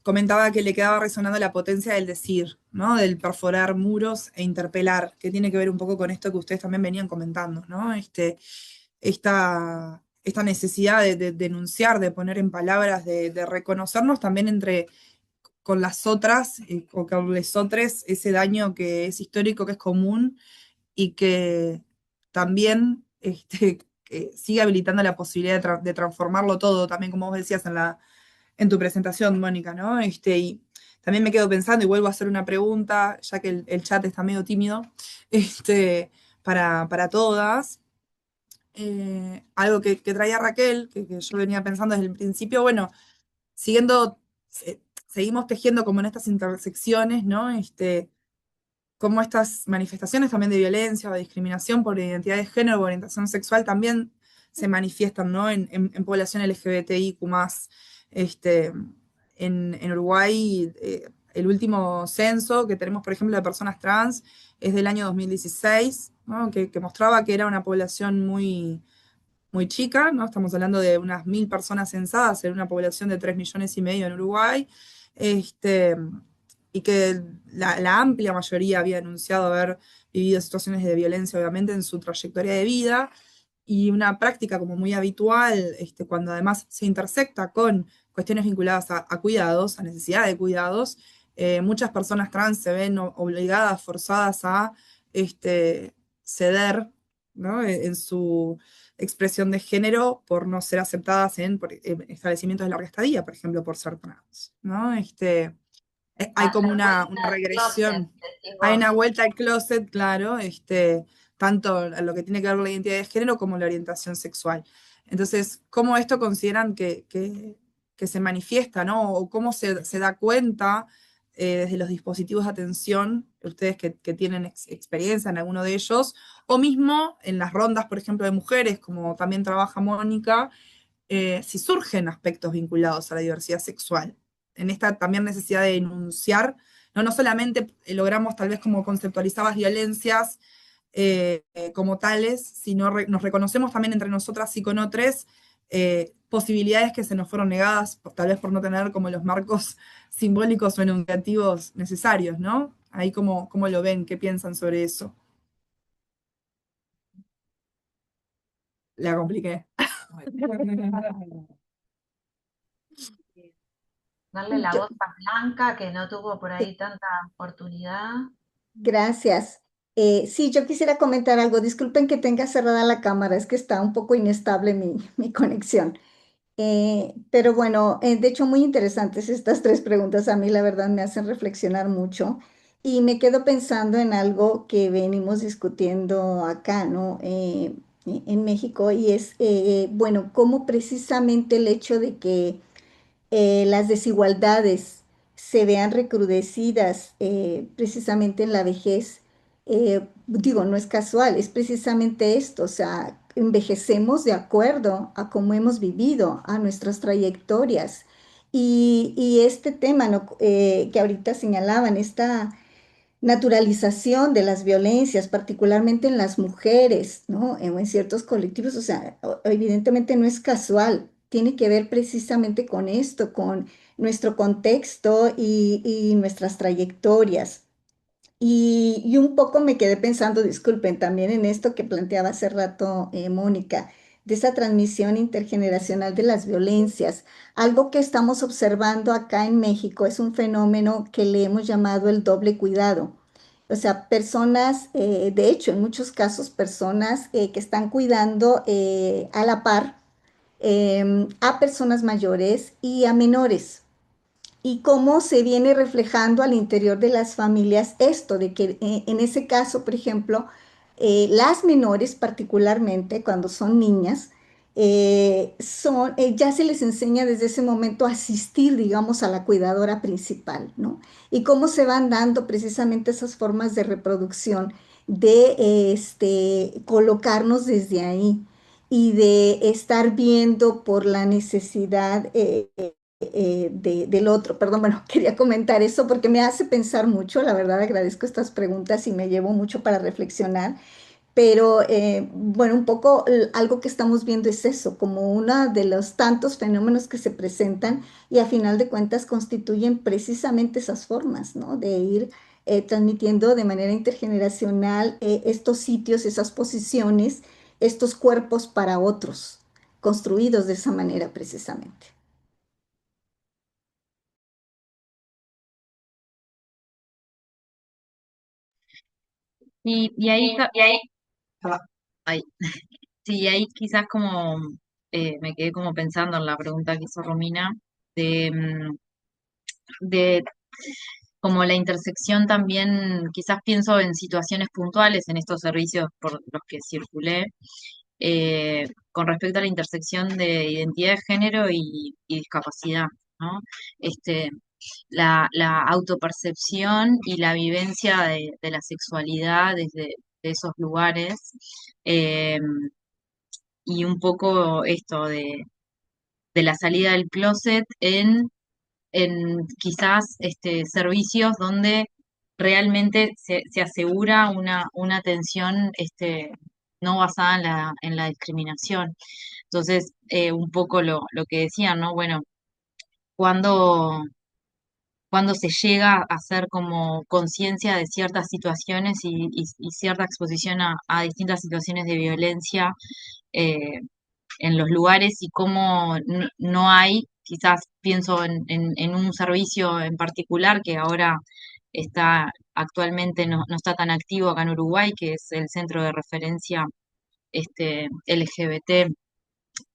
comentaba que le quedaba resonando la potencia del decir, ¿no? Del perforar muros e interpelar, que tiene que ver un poco con esto que ustedes también venían comentando, ¿no? Esta necesidad de denunciar, de poner en palabras, de reconocernos también con las otras, o con los otros, ese daño que es histórico, que es común, y que también que sigue habilitando la posibilidad de transformarlo todo, también como vos decías en tu presentación, Mónica, ¿no? Y también me quedo pensando, y vuelvo a hacer una pregunta, ya que el chat está medio tímido, para todas. Algo que traía Raquel, que yo venía pensando desde el principio, bueno, siguiendo, seguimos tejiendo como en estas intersecciones, ¿no? Cómo estas manifestaciones también de violencia o de discriminación por identidad de género o orientación sexual también se manifiestan, ¿no? En población LGBTIQ+. Este, en Uruguay, el último censo que tenemos, por ejemplo, de personas trans es del año 2016, ¿no? Que mostraba que era una población muy chica, ¿no? Estamos hablando de unas 1000 personas censadas en una población de 3,5 millones en Uruguay, este, y que la amplia mayoría había denunciado haber vivido situaciones de violencia, obviamente, en su trayectoria de vida, y una práctica como muy habitual, cuando además se intersecta con cuestiones vinculadas a cuidados, a necesidad de cuidados, muchas personas trans se ven obligadas, forzadas a ceder, ¿no? En su expresión de género por no ser aceptadas en establecimientos de larga estadía, por ejemplo, por ser trans, ¿no? Hay como La una vuelta al closet, regresión, decís hay una vos. vuelta al closet, claro, tanto a lo que tiene que ver con la identidad de género como la orientación sexual. Entonces, ¿cómo esto consideran que se manifiesta, ¿no? O cómo se da cuenta desde los dispositivos de atención, ustedes que tienen experiencia en alguno de ellos, o mismo en las rondas, por ejemplo, de mujeres, como también trabaja Mónica, si surgen aspectos vinculados a la diversidad sexual, en esta también necesidad de denunciar, no solamente logramos tal vez como conceptualizar las violencias como tales, sino nos reconocemos también entre nosotras y con otras posibilidades que se nos fueron negadas, tal vez por no tener como los marcos simbólicos o enunciativos necesarios, ¿no? Ahí cómo lo ven, qué piensan sobre eso. La compliqué. Darle la Yo, voz a Blanca, que no tuvo por ahí tanta oportunidad. gracias. Sí, yo quisiera comentar algo. Disculpen que tenga cerrada la cámara, es que está un poco inestable mi conexión. Pero bueno, de hecho, muy interesantes estas tres preguntas. A mí, la verdad, me hacen reflexionar mucho y me quedo pensando en algo que venimos discutiendo acá, ¿no? En México, y es, bueno, cómo precisamente el hecho de que las desigualdades se vean recrudecidas precisamente en la vejez. Digo, no es casual, es precisamente esto, o sea, envejecemos de acuerdo a cómo hemos vivido, a nuestras trayectorias. Y este tema, ¿no? Que ahorita señalaban, esta naturalización de las violencias, particularmente en las mujeres, ¿no? O en ciertos colectivos, o sea, evidentemente no es casual, tiene que ver precisamente con esto, con nuestro contexto y nuestras trayectorias. Y un poco me quedé pensando, disculpen, también en esto que planteaba hace rato Mónica, de esa transmisión intergeneracional de las violencias. Algo que estamos observando acá en México es un fenómeno que le hemos llamado el doble cuidado. O sea, personas, de hecho, en muchos casos, personas que están cuidando a la par a personas mayores y a menores y cómo se viene reflejando al interior de las familias esto, de que en ese caso, por ejemplo, las menores particularmente, cuando son niñas, ya se les enseña desde ese momento a asistir, digamos, a la cuidadora principal, ¿no? Y cómo se van dando precisamente esas formas de reproducción, de colocarnos desde ahí y de estar viendo por la necesidad del otro. Perdón, bueno, quería comentar eso porque me hace pensar mucho. La verdad agradezco estas preguntas y me llevo mucho para reflexionar, Pero bueno, un poco algo que estamos viendo es eso, como uno de los tantos fenómenos que se presentan y a final de cuentas constituyen precisamente esas formas, ¿no? De ir transmitiendo de manera intergeneracional estos sitios, esas posiciones, estos cuerpos para otros, construidos de esa manera precisamente. Y ahí, ay, sí, ahí quizás como me quedé como pensando en la pregunta que hizo Romina, de, de como la intersección también, quizás pienso en situaciones puntuales en estos servicios por los que circulé, con respecto a la intersección de identidad de género y discapacidad, ¿no? Este, la autopercepción y la vivencia de la sexualidad desde de esos lugares, eh, y un poco esto de la salida del closet en quizás servicios donde realmente se asegura una atención no basada en la discriminación. Entonces, un poco lo que decían, ¿no? Bueno, cuando, cuando se llega a hacer como conciencia de ciertas situaciones y cierta exposición a distintas situaciones de violencia, eh, en los lugares y cómo no hay, quizás pienso en un servicio en particular que ahora está actualmente no está tan activo acá en Uruguay, que es el Centro de Referencia LGBT,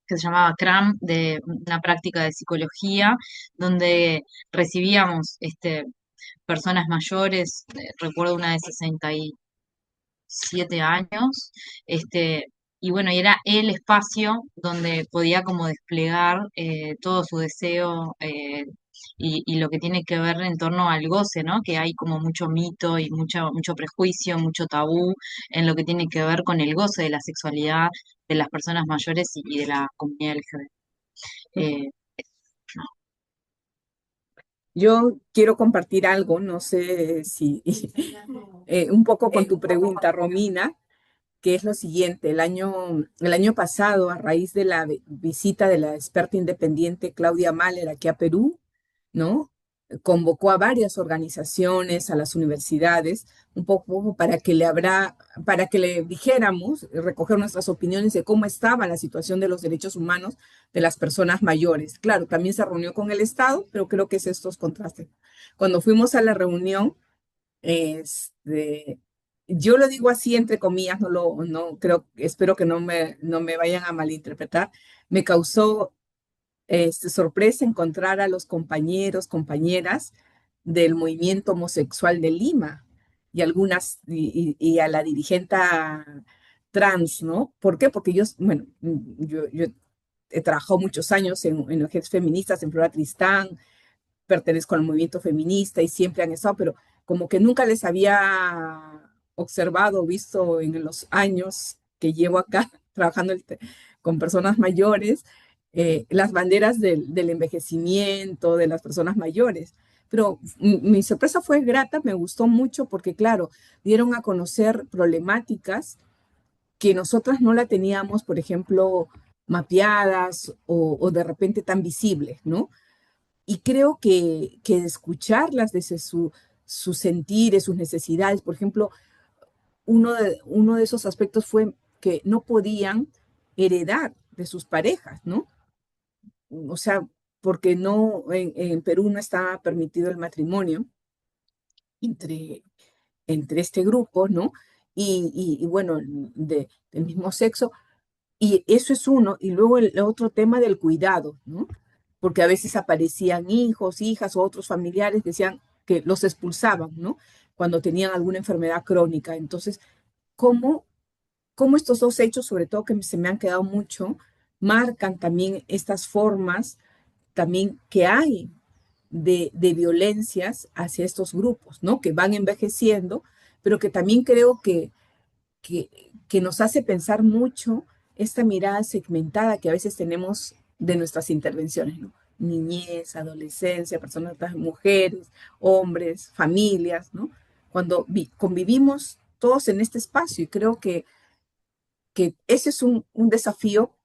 que se llamaba CRAM, de una práctica de psicología, donde recibíamos personas mayores, recuerdo una de 67 años, y bueno, y era el espacio donde podía como desplegar todo su deseo, y lo que tiene que ver en torno al goce, ¿no? Que hay como mucho mito y mucho prejuicio, mucho tabú en lo que tiene que ver con el goce de la sexualidad de las personas mayores y de la comunidad LGBT. Eh, Yo quiero compartir algo, no sé si un poco con tu pregunta, Romina, que es lo siguiente. El año pasado, a raíz de la visita de la experta independiente Claudia Mahler aquí a Perú, ¿no? Convocó a varias organizaciones, a las universidades, un poco para que le dijéramos, recoger nuestras opiniones de cómo estaba la situación de los derechos humanos de las personas mayores. Claro, también se reunió con el Estado, pero creo que es estos contrastes. Cuando fuimos a la reunión, este, yo lo digo así entre comillas, no creo, espero que no me vayan a malinterpretar. Me causó sorpresa encontrar a los compañeros, compañeras del movimiento homosexual de Lima y a la dirigente trans, ¿no? ¿Por qué? Porque bueno, yo he trabajado muchos años en ONGs feministas, en Flora Tristán, pertenezco al movimiento feminista y siempre han estado, pero como que nunca les había observado, visto en los años que llevo acá trabajando con personas mayores, las banderas del envejecimiento de las personas mayores. Pero mi sorpresa fue grata, me gustó mucho porque, claro, dieron a conocer problemáticas que nosotras no la teníamos, por ejemplo, mapeadas o de repente tan visibles, ¿no? Y creo que escucharlas desde sus sentires, sus necesidades, por ejemplo, uno de esos aspectos fue que no podían heredar de sus parejas, ¿no? O sea, porque en Perú no está permitido el matrimonio entre, entre este grupo, ¿no? Y bueno, del mismo sexo. Y eso es uno. Y luego el otro tema del cuidado, ¿no? Porque a veces aparecían hijos, hijas o otros familiares que decían que los expulsaban, ¿no? Cuando tenían alguna enfermedad crónica. Entonces, ¿cómo, cómo estos dos hechos, sobre todo que se me han quedado mucho, marcan también estas formas también que hay de violencias hacia estos grupos, ¿no? Que van envejeciendo, pero que también creo que, que nos hace pensar mucho esta mirada segmentada que a veces tenemos de nuestras intervenciones, ¿no? Niñez, adolescencia, personas, mujeres, hombres, familias, ¿no? Cuando convivimos todos en este espacio y creo que que ese es un desafío,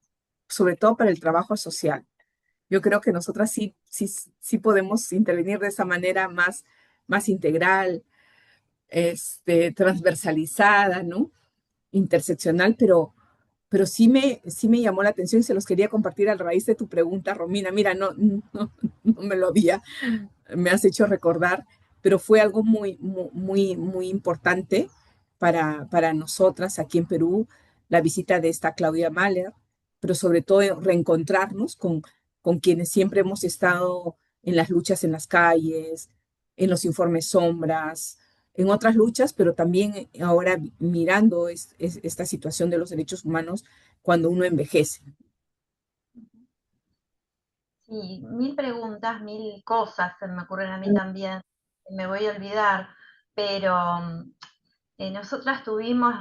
sobre todo para el trabajo social. Yo creo que nosotras sí podemos intervenir de esa manera más integral, transversalizada, ¿no? Interseccional, pero sí me llamó la atención y se los quería compartir a raíz de tu pregunta, Romina. Mira, no me lo había, me has hecho recordar, pero fue algo muy importante para nosotras aquí en Perú, la visita de esta Claudia Mahler, pero sobre todo reencontrarnos con quienes siempre hemos estado en las luchas en las calles, en los informes sombras, en otras luchas, pero también ahora mirando esta situación de los derechos humanos cuando uno envejece. Sí, mil preguntas, mil cosas se me ocurren a mí también, me voy a olvidar, pero nosotras tuvimos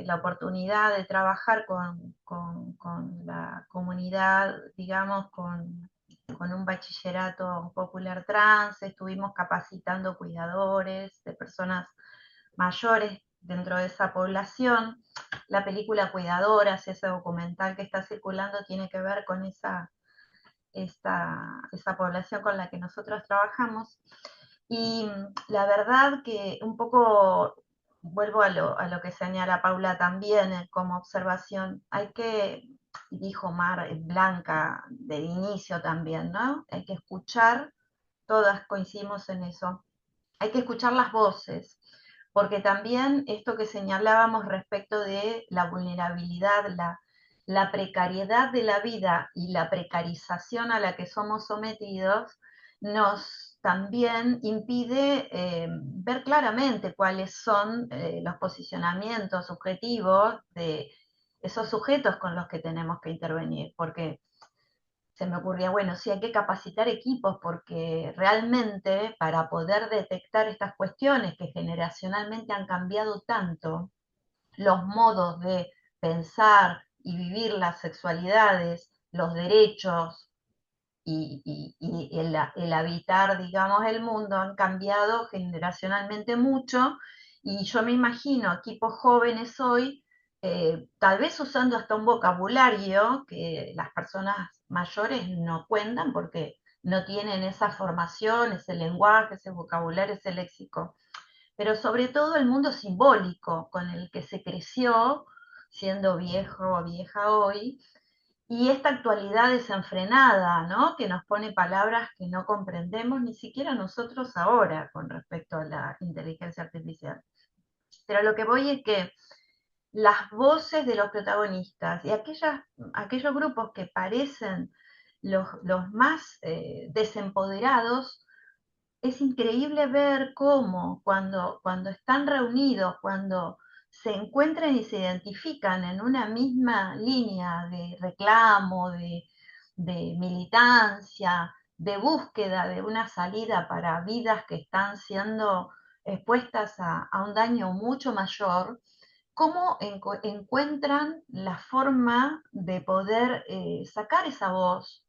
la oportunidad de trabajar con la comunidad, digamos, con un bachillerato popular trans, estuvimos capacitando cuidadores de personas mayores dentro de esa población. La película Cuidadoras, ese documental que está circulando, tiene que ver con esa población con la que nosotros trabajamos. Y la verdad que un poco vuelvo a lo que señala Paula también como observación, hay que, dijo Mar Blanca del inicio también, ¿no? Hay que escuchar, todas coincidimos en eso, hay que escuchar las voces, porque también esto que señalábamos respecto de la vulnerabilidad, la precariedad de la vida y la precarización a la que somos sometidos, nos también impide ver claramente cuáles son los posicionamientos subjetivos de esos sujetos con los que tenemos que intervenir, porque se me ocurría, bueno, sí hay que capacitar equipos porque realmente para poder detectar estas cuestiones que generacionalmente han cambiado tanto, los modos de pensar y vivir las sexualidades, los derechos y el habitar, digamos, el mundo han cambiado generacionalmente mucho y yo me imagino equipos jóvenes hoy, tal vez usando hasta un vocabulario que las personas mayores no cuentan porque no tienen esa formación, ese lenguaje, ese vocabulario, ese léxico, pero sobre todo el mundo simbólico con el que se creció siendo viejo o vieja hoy, y esta actualidad desenfrenada, ¿no? Que nos pone palabras que no comprendemos ni siquiera nosotros ahora con respecto a la inteligencia artificial. Pero lo que voy es que las voces de los protagonistas y aquellos grupos que parecen los más desempoderados, es increíble ver cómo cuando están reunidos, cuando se encuentran y se identifican en una misma línea de reclamo, de militancia, de búsqueda de una salida para vidas que están siendo expuestas a un daño mucho mayor, cómo encuentran la forma de poder sacar esa voz,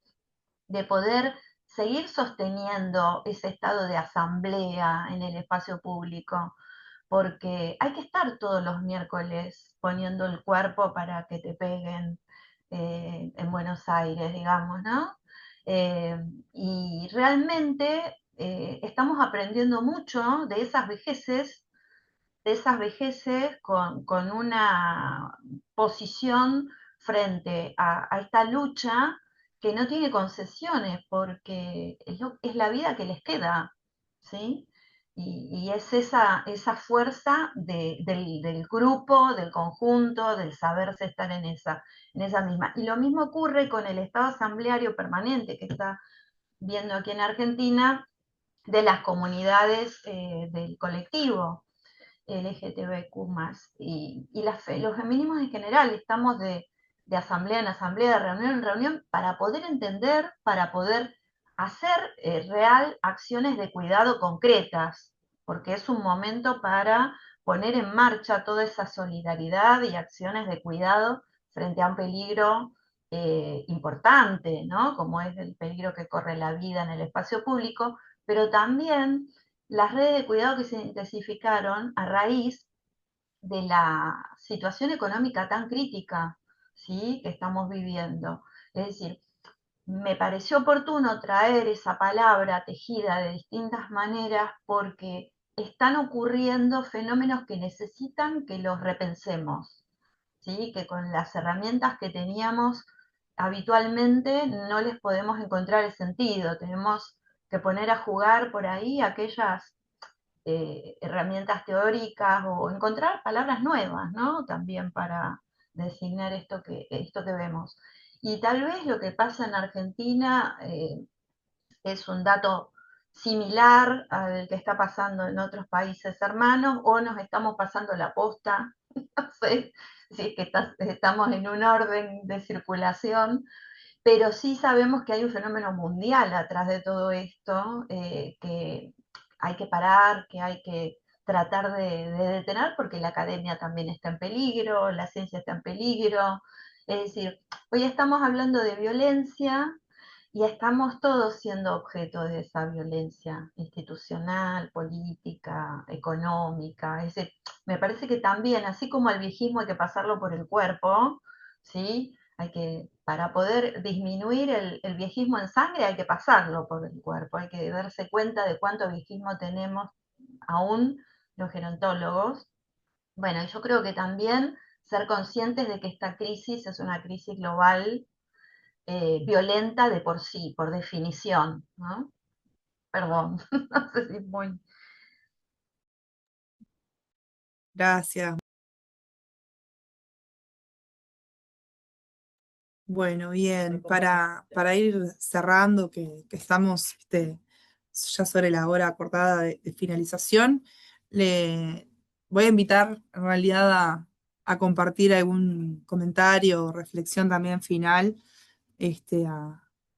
de poder seguir sosteniendo ese estado de asamblea en el espacio público, porque hay que estar todos los miércoles poniendo el cuerpo para que te peguen en Buenos Aires, digamos, ¿no? Eh, y realmente estamos aprendiendo mucho de esas vejeces con una posición frente a esta lucha que no tiene concesiones, porque es la vida que les queda, ¿sí? Y es esa fuerza del grupo, del conjunto, del saberse estar en esa misma. Y lo mismo ocurre con el Estado Asambleario Permanente que está viendo aquí en Argentina, de las comunidades del colectivo LGTBQ+, los feminismos en general, estamos de asamblea en asamblea, de reunión en reunión, para poder entender, para poder hacer real acciones de cuidado concretas, porque es un momento para poner en marcha toda esa solidaridad y acciones de cuidado frente a un peligro importante, ¿no? Como es el peligro que corre la vida en el espacio público, pero también las redes de cuidado que se intensificaron a raíz de la situación económica tan crítica, ¿sí?, que estamos viviendo. Es decir, me pareció oportuno traer esa palabra tejida de distintas maneras porque están ocurriendo fenómenos que necesitan que los repensemos, ¿sí?, que con las herramientas que teníamos habitualmente no les podemos encontrar el sentido. Tenemos que poner a jugar por ahí aquellas herramientas teóricas o encontrar palabras nuevas, ¿no?, también para designar esto que vemos. Y tal vez lo que pasa en Argentina es un dato similar al que está pasando en otros países hermanos, o nos estamos pasando la posta, no sé si es que estamos en un orden de circulación, pero sí sabemos que hay un fenómeno mundial atrás de todo esto, que hay que parar, que hay que tratar de detener, porque la academia también está en peligro, la ciencia está en peligro. Es decir, hoy estamos hablando de violencia y estamos todos siendo objeto de esa violencia institucional, política, económica. Es decir, me parece que también, así como al viejismo hay que pasarlo por el cuerpo, ¿sí?, hay que, para poder disminuir el viejismo en sangre, hay que pasarlo por el cuerpo, hay que darse cuenta de cuánto viejismo tenemos aún los gerontólogos. Bueno, yo creo que también ser conscientes de que esta crisis es una crisis global, violenta de por sí, por definición, ¿no? Perdón, no sé si es muy... Gracias. Bueno, bien, para ir cerrando, que estamos ya sobre la hora acordada de finalización, le voy a invitar en realidad a compartir algún comentario o reflexión también final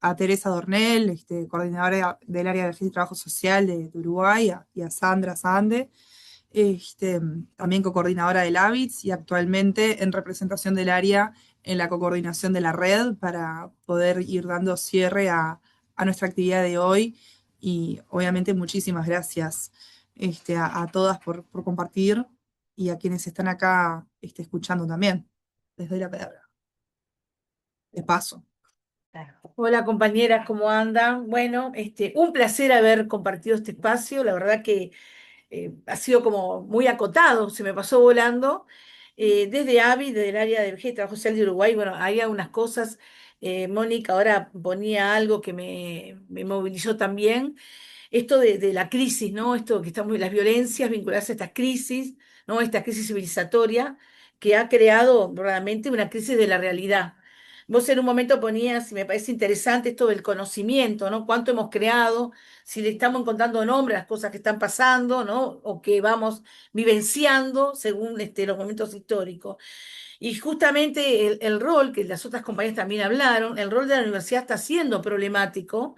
a Teresa Dornel, coordinadora del área de Defensa y Trabajo Social de Uruguay, y a Sandra Sande, también co-coordinadora del HABITS y actualmente en representación del área en la coordinación de la red para poder ir dando cierre a nuestra actividad de hoy. Y obviamente muchísimas gracias a todas por compartir y a quienes están acá escuchando también. Les doy la palabra. De paso. Hola compañeras, ¿cómo andan? Bueno, un placer haber compartido este espacio. La verdad que ha sido como muy acotado, se me pasó volando. Desde AVI, desde el área de Vejez y Trabajo Social de Uruguay, bueno, hay algunas cosas. Mónica ahora ponía algo que me movilizó también. Esto de la crisis, ¿no? Esto que estamos, las violencias vinculadas a estas crisis, ¿no? Esta crisis civilizatoria que ha creado realmente una crisis de la realidad. Vos en un momento ponías, y me parece interesante esto del conocimiento, ¿no? Cuánto hemos creado, si le estamos encontrando nombre a las cosas que están pasando, ¿no? O que vamos vivenciando según los momentos históricos. Y justamente el rol, que las otras compañeras también hablaron, el rol de la universidad está siendo problemático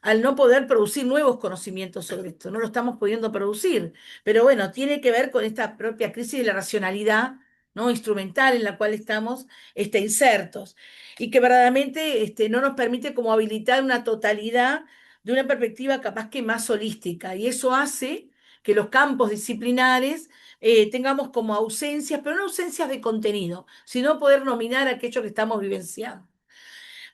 al no poder producir nuevos conocimientos sobre esto. No lo estamos pudiendo producir. Pero bueno, tiene que ver con esta propia crisis de la racionalidad, ¿no?, instrumental en la cual estamos insertos, y que verdaderamente no nos permite como habilitar una totalidad de una perspectiva capaz que más holística, y eso hace que los campos disciplinares tengamos como ausencias, pero no ausencias de contenido, sino poder nominar aquello que estamos vivenciando.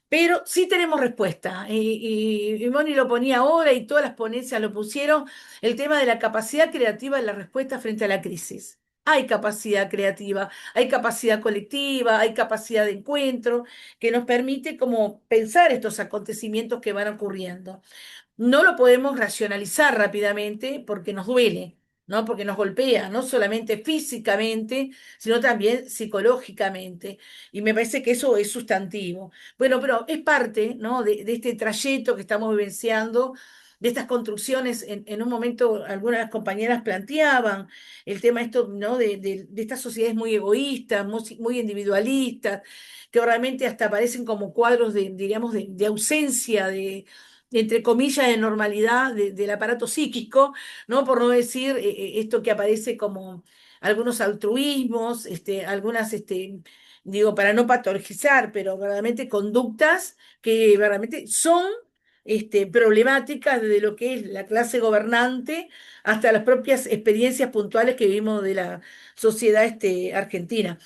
Pero sí tenemos respuesta, y Moni lo ponía ahora y todas las ponencias lo pusieron, el tema de la capacidad creativa de la respuesta frente a la crisis. Hay capacidad creativa, hay capacidad colectiva, hay capacidad de encuentro que nos permite como pensar estos acontecimientos que van ocurriendo. No lo podemos racionalizar rápidamente porque nos duele, ¿no? Porque nos golpea, no solamente físicamente, sino también psicológicamente. Y me parece que eso es sustantivo. Bueno, pero es parte, ¿no?, de este trayecto que estamos vivenciando, de estas construcciones. En un momento algunas de las compañeras planteaban el tema esto, ¿no?, de estas sociedades muy egoístas, muy individualistas, que realmente hasta aparecen como cuadros digamos, de ausencia entre comillas, de normalidad del aparato psíquico, ¿no? Por no decir esto que aparece como algunos altruismos, algunas, digo, para no patologizar, pero verdaderamente conductas que verdaderamente son problemáticas, desde lo que es la clase gobernante hasta las propias experiencias puntuales que vivimos de la sociedad argentina.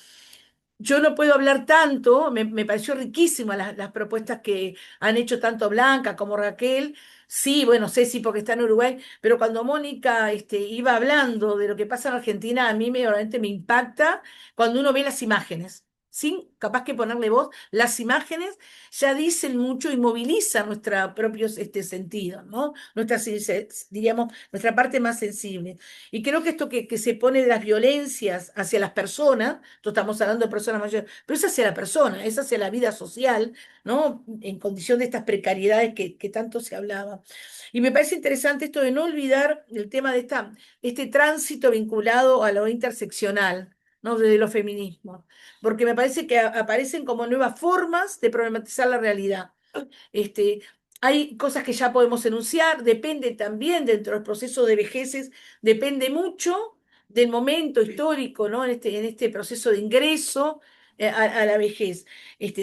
Yo no puedo hablar tanto, me pareció riquísimas las propuestas que han hecho tanto Blanca como Raquel. Sí, bueno, Ceci porque está en Uruguay, pero cuando Mónica iba hablando de lo que pasa en Argentina, a mí realmente me impacta cuando uno ve las imágenes. Sin capaz que ponerle voz, las imágenes ya dicen mucho y movilizan nuestros propios sentidos, ¿no? Diríamos, nuestra parte más sensible. Y creo que esto que se pone de las violencias hacia las personas, estamos hablando de personas mayores, pero es hacia la persona, es hacia la vida social, ¿no? En condición de estas precariedades que tanto se hablaba. Y me parece interesante esto de no olvidar el tema de este tránsito vinculado a lo interseccional, ¿no? Desde los feminismos, porque me parece que aparecen como nuevas formas de problematizar la realidad. Este, Hay cosas que ya podemos enunciar, depende también dentro del proceso de vejeces, depende mucho del momento histórico, ¿no? En este proceso de ingreso a la vejez.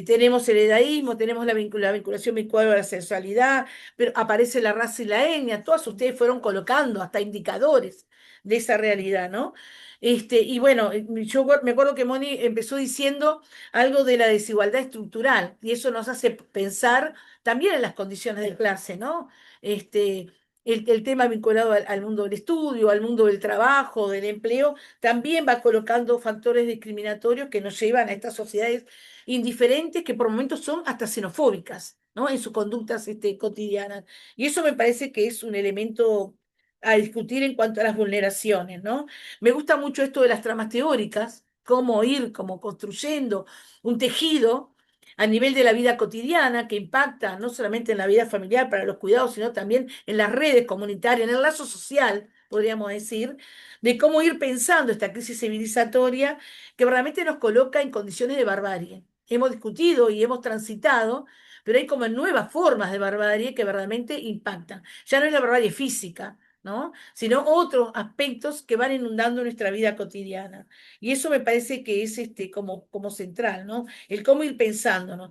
Tenemos el edadismo, tenemos la vinculación vinculada a la sexualidad, pero aparece la raza y la etnia, todas ustedes fueron colocando hasta indicadores de esa realidad, ¿no? Y bueno, yo me acuerdo que Moni empezó diciendo algo de la desigualdad estructural, y eso nos hace pensar también en las condiciones de clase, ¿no? El tema vinculado al mundo del estudio, al mundo del trabajo, del empleo, también va colocando factores discriminatorios que nos llevan a estas sociedades indiferentes que por momentos son hasta xenofóbicas, ¿no? En sus conductas cotidianas. Y eso me parece que es un elemento a discutir en cuanto a las vulneraciones, ¿no? Me gusta mucho esto de las tramas teóricas, cómo ir como construyendo un tejido a nivel de la vida cotidiana que impacta no solamente en la vida familiar para los cuidados, sino también en las redes comunitarias, en el lazo social, podríamos decir, de cómo ir pensando esta crisis civilizatoria que realmente nos coloca en condiciones de barbarie. Hemos discutido y hemos transitado, pero hay como nuevas formas de barbarie que verdaderamente impactan. Ya no es la barbarie física, ¿no? Sino otros aspectos que van inundando nuestra vida cotidiana. Y eso me parece que es como central, ¿no? El cómo ir pensando, ¿no?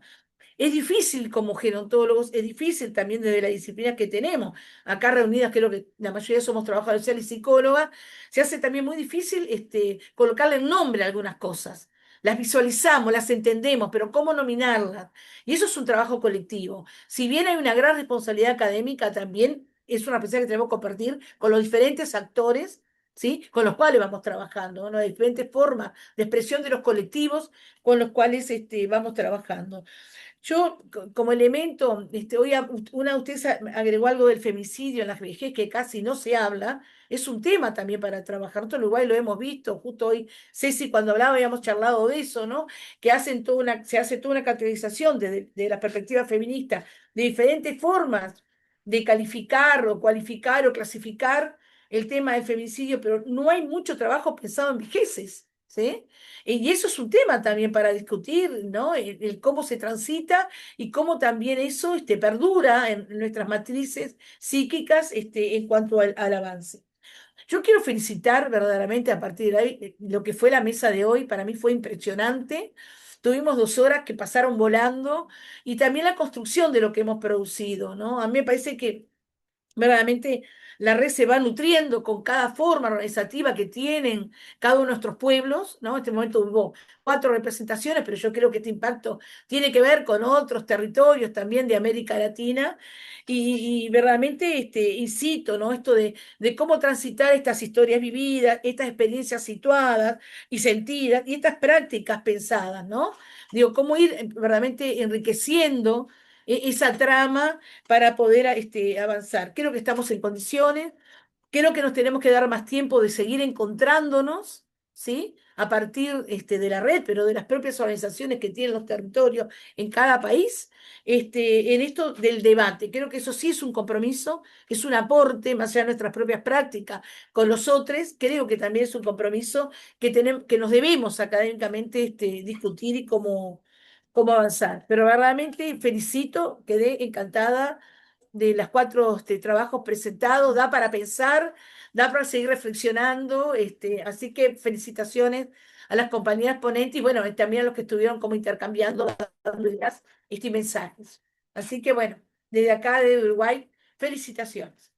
Es difícil como gerontólogos, es difícil también desde las disciplinas que tenemos. Acá reunidas, creo que la mayoría somos trabajadores sociales y psicólogas, se hace también muy difícil colocarle nombre a algunas cosas. Las visualizamos, las entendemos, pero ¿cómo nominarlas? Y eso es un trabajo colectivo. Si bien hay una gran responsabilidad académica, también es una responsabilidad que tenemos que compartir con los diferentes actores, ¿sí? Con los cuales vamos trabajando, ¿no? Las diferentes formas de expresión de los colectivos con los cuales vamos trabajando. Yo, como elemento, hoy una de ustedes agregó algo del femicidio en la vejez que casi no se habla, es un tema también para trabajar. Nosotros en Uruguay lo hemos visto, justo hoy, Ceci, cuando hablaba, habíamos charlado de eso, ¿no? Que se hace toda una categorización de la perspectiva feminista, de diferentes formas de calificar o cualificar o clasificar el tema del femicidio, pero no hay mucho trabajo pensado en vejeces, ¿sí? Y eso es un tema también para discutir, ¿no? El cómo se transita y cómo también eso perdura en nuestras matrices psíquicas en cuanto al avance. Yo quiero felicitar verdaderamente a partir de ahí lo que fue la mesa de hoy, para mí fue impresionante. Tuvimos 2 horas que pasaron volando y también la construcción de lo que hemos producido, ¿no? A mí me parece que verdaderamente la red se va nutriendo con cada forma organizativa que tienen cada uno de nuestros pueblos, ¿no? En este momento hubo 4 representaciones, pero yo creo que este impacto tiene que ver con otros territorios también de América Latina y verdaderamente incito, ¿no? Esto de cómo transitar estas historias vividas, estas experiencias situadas y sentidas y estas prácticas pensadas, ¿no? Digo, cómo ir verdaderamente enriqueciendo esa trama para poder avanzar. Creo que estamos en condiciones, creo que nos tenemos que dar más tiempo de seguir encontrándonos, ¿sí? A partir de la red, pero de las propias organizaciones que tienen los territorios en cada país, en esto del debate. Creo que eso sí es un compromiso, es un aporte, más allá de nuestras propias prácticas con los otros, creo que también es un compromiso que nos debemos académicamente discutir y cómo avanzar. Pero verdaderamente felicito, quedé encantada de las 4 trabajos presentados, da para pensar, da para seguir reflexionando, así que felicitaciones a las compañeras ponentes y bueno, también a los que estuvieron como intercambiando ideas, mensajes. Así que bueno, desde acá de Uruguay, felicitaciones.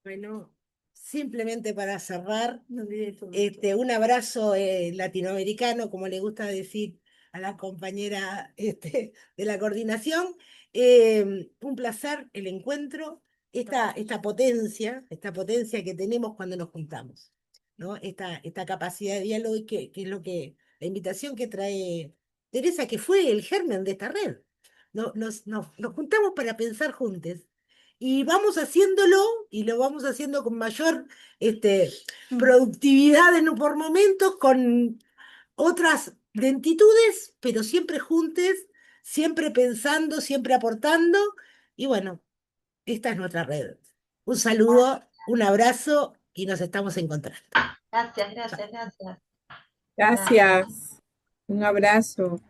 Bueno, simplemente para cerrar, No olvidé todo. un abrazo latinoamericano, como le gusta decir a la compañera de la coordinación. Un placer el encuentro, esta potencia que tenemos cuando nos juntamos, ¿no? Esta capacidad de diálogo y que es la invitación que trae Teresa, que fue el germen de esta red. Nos juntamos para pensar juntos. Y vamos haciéndolo, y lo vamos haciendo con mayor productividad por momentos, con otras lentitudes, pero siempre juntes, siempre pensando, siempre aportando. Y bueno, esta es nuestra red. Un saludo, un abrazo y nos estamos encontrando. Gracias, gracias, gracias. Gracias. Un abrazo.